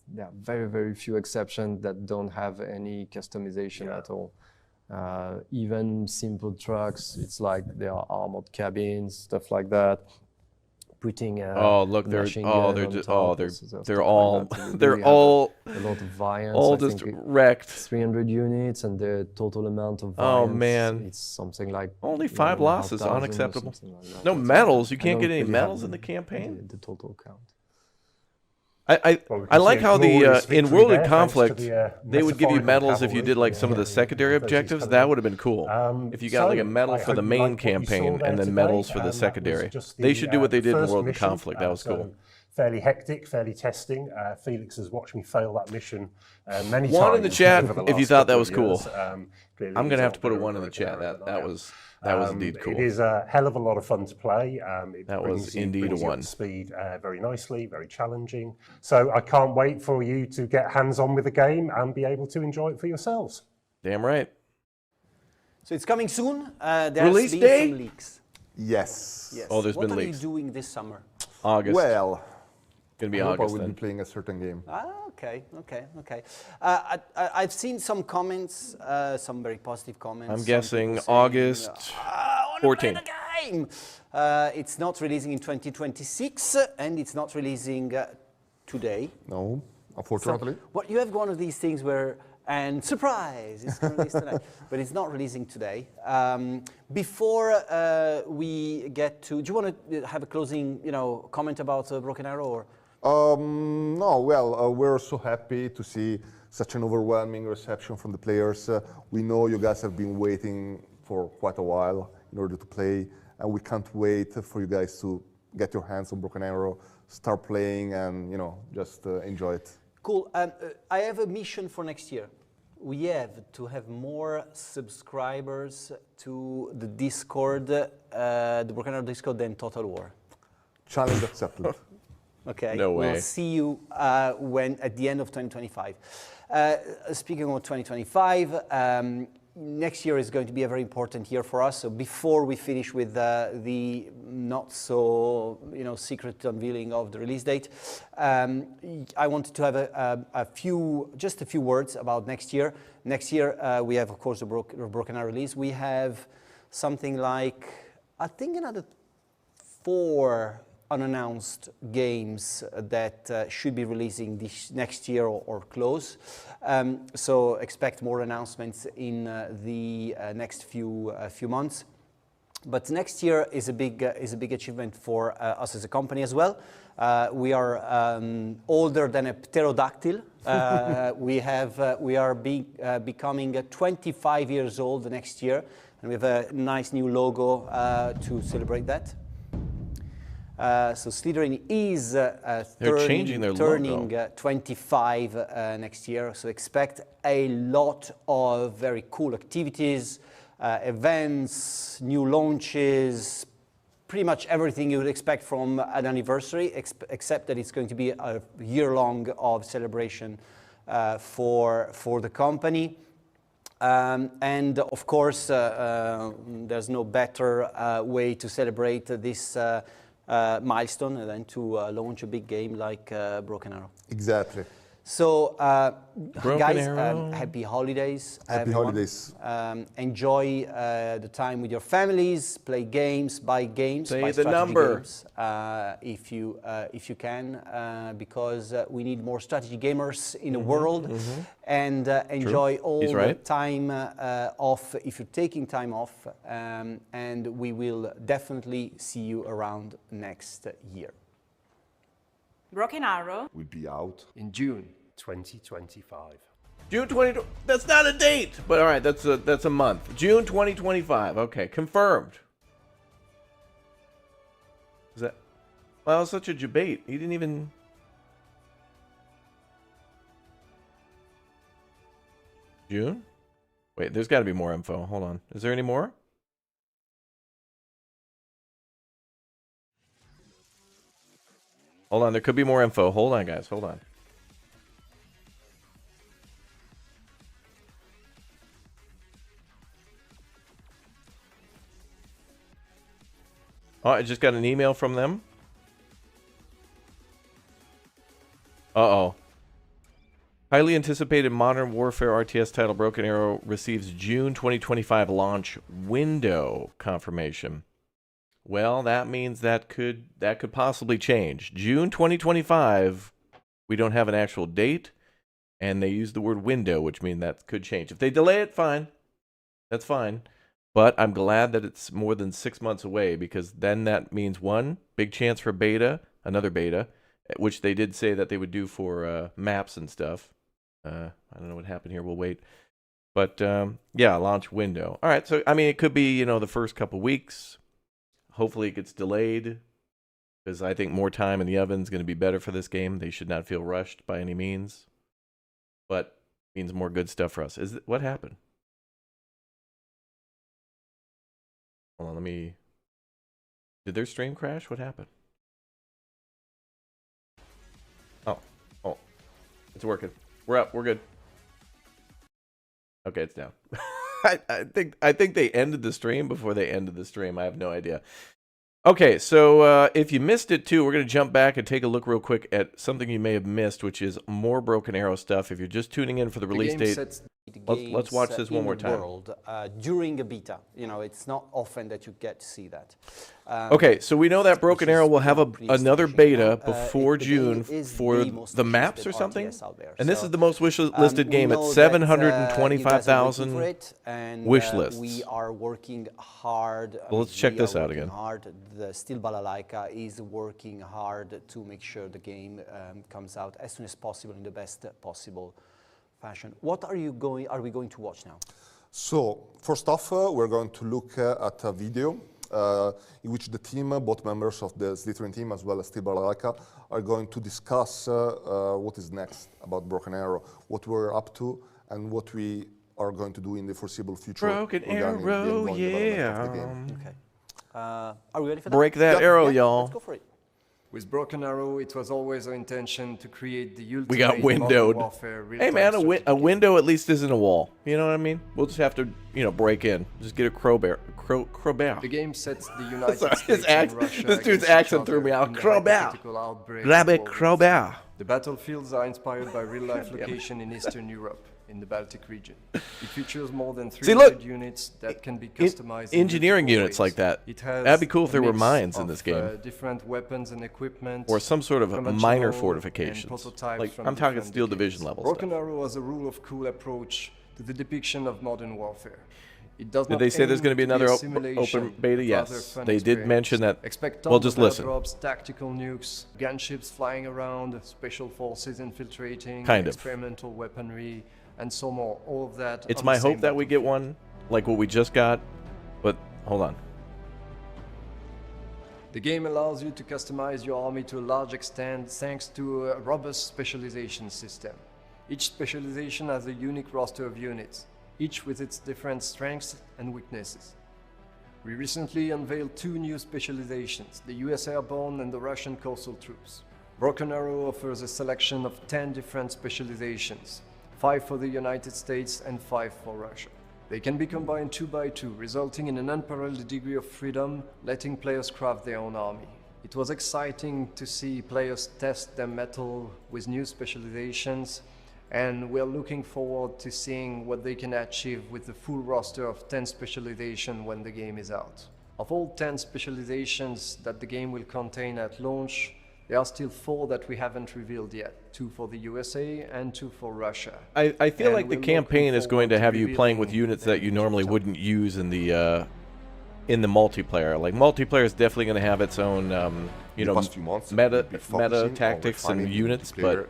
there are very few exceptions that don't have any customization at all. Even simple trucks, it's like there are armored cabins, stuff like that. Putting look, they're just they're all a lot of variants. all I just think wrecked. 300 units, and the total amount of Oh variants, man, it's something like only 5 losses, 1,500 or unacceptable. something like that. No medals. You I can't don't get any really have medals in the campaign. The total count. I like how the in World in Conflict they would give you medals if you did like some of the secondary objectives. That would have been cool. If you got like a medal for the main campaign and then medals for the secondary. They should do what they did in World in Conflict. That was cool. Fairly hectic, fairly testing. Felix has watched me fail that mission many times. One in the chat over the if you last thought that couple was of cool. years. I'm gonna have to put a 1 in the chat. That was indeed cool. It is a hell of a lot of fun to play. That was indeed a brings you up 1. to speed very nicely, very challenging. So I can't wait for you to get hands-on with the game and be able to enjoy it for yourselves. Damn right. So it's coming soon. Release date? Some leaks. Yes. Oh, there's been What are leaks. you doing this summer? August. Well, gonna be I hope August I will then. be playing a certain game. Okay. I've seen some comments, some very positive comments. I'm guessing August 14th. Game. It's not releasing in 2026, and it's not releasing today. No, unfortunately. You have one of these things where, and surprise, it's going to release tonight, but it's not releasing today. Before we get to, do you want to have a closing, comment about Broken Arrow? Or? No, well, we're so happy to see such an overwhelming reception from the players. We know you guys have been waiting for quite a while in order to play, and we can't wait for you guys to get your hands on Broken Arrow, start playing, and just enjoy it. Cool. I have a mission for next year. We have to have more subscribers to the Discord, the Broken Arrow Discord, than Total War. Challenge accepted. Okay. No way. We'll see you at the end of 2025. Speaking of 2025, next year is going to be a very important year for us. So before we finish with the not so secret unveiling of the release date, I wanted to have just a few words about next year. Next year we have, of course, the Broken Arrow release. We have something like, I think, another 4 unannounced games that should be releasing this next year or close. So expect more announcements in the next few months. But next year is a big achievement for us as a company as well. We are older than a pterodactyl. We are becoming 25 years old next year, and we have a nice new logo to celebrate that. So Slytherin is turning 25 next year, so expect a lot of very cool activities, events, new launches, pretty much everything you would expect from an anniversary, except that it's going to be a year-long of celebration for the company. And of course, there's no better way to celebrate this milestone than to launch a big game like Broken Arrow. Exactly. So, guys, Arrow. happy holidays. Happy everyone. holidays. Enjoy the time with your families. Play games, buy games, Say buy the strategy number. games, if you can, because we need more strategy gamers in the world. And enjoy all He's the right. time off if you're taking time off. And we will definitely see you around next year. Broken Arrow Will be out in June 2025. June 20. That's not a date, but all right, that's a month. June 2025. Okay, confirmed. Is that? Well, such a debate. He didn't even. June? Wait, there's got to be more info. Hold on. Is there any more? Hold on, there could be more info. Hold on, guys. Hold on. Oh, I just got an email from them. Uh-oh. Highly anticipated Modern Warfare RTS title Broken Arrow receives June 2025 launch window confirmation. Well, that means that could possibly change. June 2025, we don't have an actual date, and they use the word window, which means that could change. If they delay it, fine. That's fine. But I'm glad that it's more than 6 months away, because then that means, one, big chance for beta, another beta, which they did say that they would do for maps and stuff. I don't know what happened here. We'll wait. But, yeah, launch window. All right, so, I mean, it could be, the first couple weeks. Hopefully it gets delayed, because I think more time in the oven is going to be better for this game. They should not feel rushed by any means. But it means more good stuff for us. What happened? Hold on, did their stream crash? What happened? Oh, it's working. We're up. We're good. Okay, it's down. I think they ended the stream before they ended the stream. I have no idea. Okay, so if you missed it too, we're going to jump back and take a look real quick at something you may have missed, which is more Broken Arrow stuff. If you're just tuning in for the release date, let's watch this one more time. World, during a beta, it's not often that you get to see that. Okay, so we know that Broken Arrow will have another beta before June for the maps or something. And this is the most wish-listed game at 725,000 wish lists. We are working hard. Well, let's check this out again. The Steel Balalaika is working hard to make sure the game comes out as soon as possible in the best possible fashion. What are we going to watch now? So, first off, we're going to look at a video in which the team, both members of the Slytherin team as well as Steel Balalaika, are going to discuss what is next about Broken Arrow, what we're up to, and what we are going to do in the foreseeable future. Broken Arrow, yeah. Okay. Are we ready for that? Break that arrow, y'all. Let's go for it. With Broken Arrow, it was always our intention to create the ultimate We got windowed. Hey man, a window at least isn't a wall. You know what I mean? We'll just have to, break in. Just get a crowbar. The game sets the United Sorry, States and Russia this dude's against accent each threw me other out. in the Crowbar. hypothetical outbreak Grab of it, World War crowbar. II. The battlefields are inspired by real-life location in Eastern Europe, in the Baltic region. It features more than 300 units that can be customized. Engineering in units like that. It has That'd be cool if a there were mix mines in of, this game. Different weapons and equipment, Or some sort of conventional minor and fortifications. prototypes Like, from I'm talking different Steel decades. Division level Broken stuff. Arrow has a rule of cool approach to the depiction of modern warfare. It does Did not they say there's aim going to be another a simulation, open beta? but Yes. rather fun They did experience. mention that. Expect Well, tons just of listen. airdrops, tactical nukes, gunships flying around, special forces infiltrating, Kind of. experimental weaponry, and so more. All of that. It's on my the same hope that we get one like what we just got, but hold on. The game allows you to customize your army to a large extent thanks to a robust specialization system. Each specialization has a unique roster of units. each with its different strengths and weaknesses. We recently unveiled 2 new specializations, the US Airborne and the Russian Coastal Troops. Broken Arrow offers a selection of 10 different specializations, 5 for the United States and 5 for Russia. They can be combined 2 by 2, resulting in an unparalleled degree of freedom, letting players craft their own army. It was exciting to see players test their mettle with new specializations, and we're looking forward to seeing what they can achieve with the full roster of 10 specializations when the game is out. Of all 10 specializations that the game will contain at launch, there are still 4 that we haven't revealed yet, 2 for the USA and 2 for Russia. I feel like the campaign is going to have you playing with units that you normally wouldn't use in the multiplayer. Like, multiplayer is definitely going to have its own, you know, meta tactics and units, but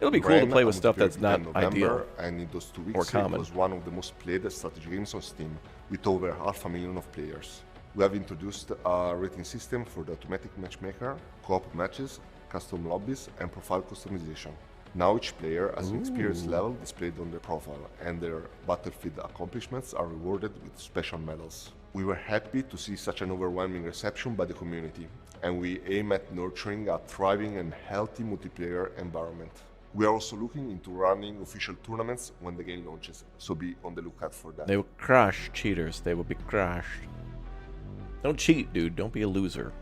it'll be cool to play with stuff that's not ideal and in those 2 weeks or common. It was one of the most played strategy games on Steam, with over 500,000 of players. We have introduced a rating system for the automatic matchmaker, co-op matches, custom lobbies, and profile customization. Now each player has an experience level displayed on their profile, and their battlefield accomplishments are rewarded with special medals. We were happy to see such an overwhelming reception by the community, and we aim at nurturing a thriving and healthy multiplayer environment. We are also looking into running official tournaments when the game launches, so be on the lookout for that. They will crush cheaters. They will be crushed. Don't cheat, dude. Don't be a loser.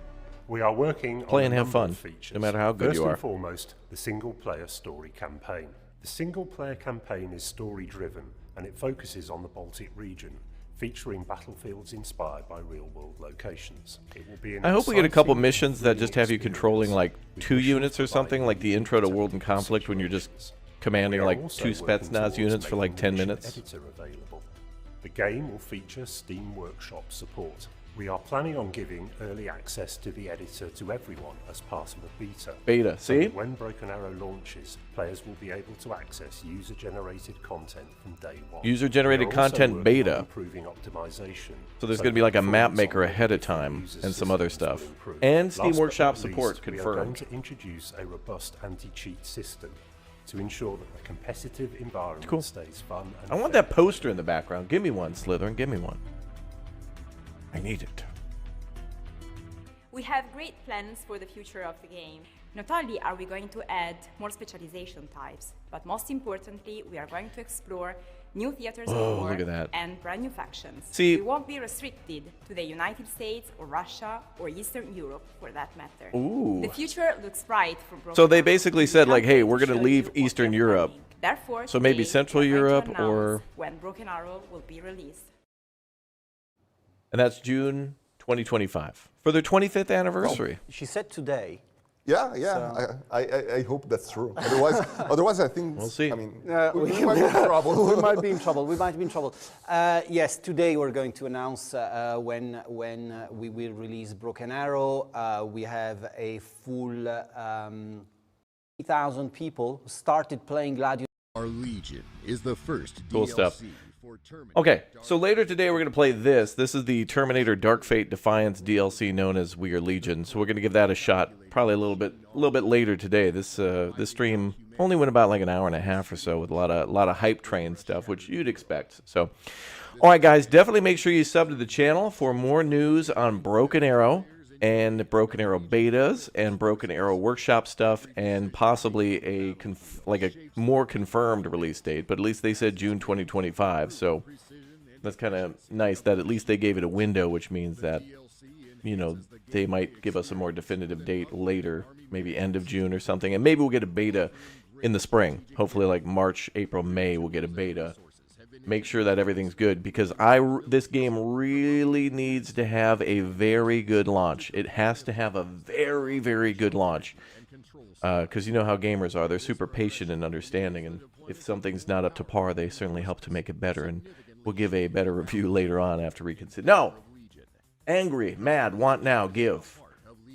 We are working Play on and a have number fun, of features. no matter how good you are. First and foremost, the single-player story campaign. The single-player campaign is story-driven, and it focuses on the Baltic region, featuring battlefields inspired by real-world locations. It will be an I hope we get a couple exciting, missions that just have you thrilling controlling like with 2 missions units or something, providing like the intro to World and Conflict, when you're just commanding We are like also 2 working Spetsnaz towards units for like making 10 the mission minutes. editor available. The game will feature Steam Workshop support. We are planning on giving early access to the editor to everyone as part of a beta. Beta, So see? that when Broken Arrow launches, players will be able to access user-generated content from day one. User-generated We are also content working on beta. improving optimization, So there's so going to be that like a map performance maker on ahead of different time user and some other systems will stuff. improve. And Steam Last but Workshop not support least, we are going confirmed. to introduce a robust anti-cheat system to ensure that the competitive environment Cool. stays fun and I want fair. that poster in the background. Give me one, Slytherin. Give me one. I need it. We have great plans for the future of the game. Not only are we going to add more specialization types, but most importantly, we are going to explore new theaters Oh, of war look at that. and brand new factions. See- we won't be restricted to the United States or Russia or Eastern Europe for that matter. Ooh. The future looks bright for Broken So they Arrow. basically We said like, can't hey, wait we're to going to show leave you what Eastern we're Europe. planning. Therefore, So maybe today, Central we are going Europe to announce or... when Broken Arrow will be released. And that's June 2025. For their 25th anniversary. She said today. Yeah, yeah. I hope that's true. Otherwise, I think we'll see. I mean, We we might be in trouble. we might be in trouble. We might be in trouble. Yes, today we're going to announce when we will release Broken Arrow. We have a full 3,000 people who started playing Gladius. Our Legion is the first Cool DLC stuff. for Terminator. Okay, so later today we're going to play this. This is the Terminator Dark Fate Defiance DLC known as We Are Legion. So we're going to give that a shot probably a little bit later today. This stream only went about like an hour and a half or so with a lot of hype train stuff, which you'd expect. So, all right, guys, definitely make sure you sub to the channel for more news on Broken Arrow and Broken Arrow betas and Broken Arrow workshop stuff and possibly a more confirmed release date. But at least they said June 2025, so that's kind of nice that at least they gave it a window, which means that, you know, they might give us a more definitive date later, maybe end of June or something, and maybe we'll get a beta in the spring. Hopefully like March, April, May we'll get a beta. Make sure that everything's good, because this game really needs to have a very good launch. It has to have a very, very good launch, because you know how gamers are. They're super patient and understanding, and if something's not up to par, they certainly help to make it better, and we'll give a better review later on after we consider. No! Angry, mad, want now, give.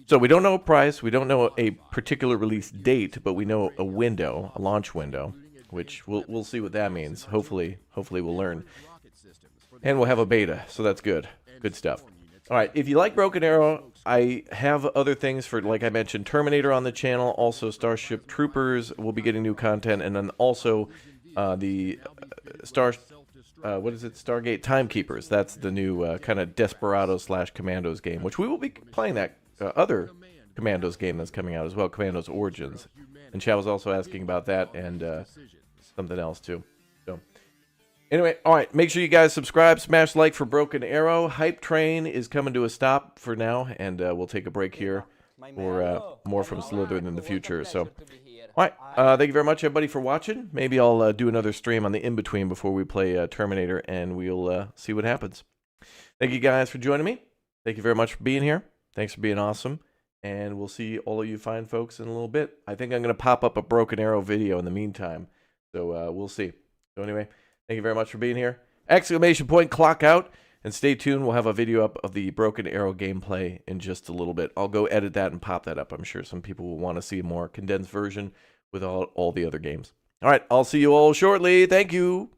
So we don't know a price, we don't know a particular release date, but we know a window, a launch window, which we'll see what that means. Hopefully we'll learn. And we'll have a beta, so that's good. Good stuff. All right, if you like Broken Arrow, I have other things for, like I mentioned, Terminator on the channel, also Starship Troopers will be getting new content, and then also the what is it? Stargate Timekeepers. That's the new kind of Desperado / Commandos game, which we will be playing that other Commandos game that's coming out as well, Commandos Origins. And Chad was also asking about that and something else too. So anyway, all right, make sure you guys subscribe, smash like for Broken Arrow. Hype Train is coming to a stop for now, and we'll take a break here for more from Slytherin in the future. So, all right, thank you very much, everybody, for watching. Maybe I'll do another stream on the in-between before we play Terminator, and we'll see what happens. Thank you guys for joining me. Thank you very much for being here. Thanks for being awesome. And we'll see all of you fine folks in a little bit. I think I'm going to pop up a Broken Arrow video in the meantime. So we'll see. So anyway, thank you very much for being here. Exclamation point, clock out. And stay tuned. We'll have a video up of the Broken Arrow gameplay in just a little bit. I'll go edit that and pop that up. I'm sure some people will want to see a more condensed version with all the other games. All right, I'll see you all shortly. Thank you.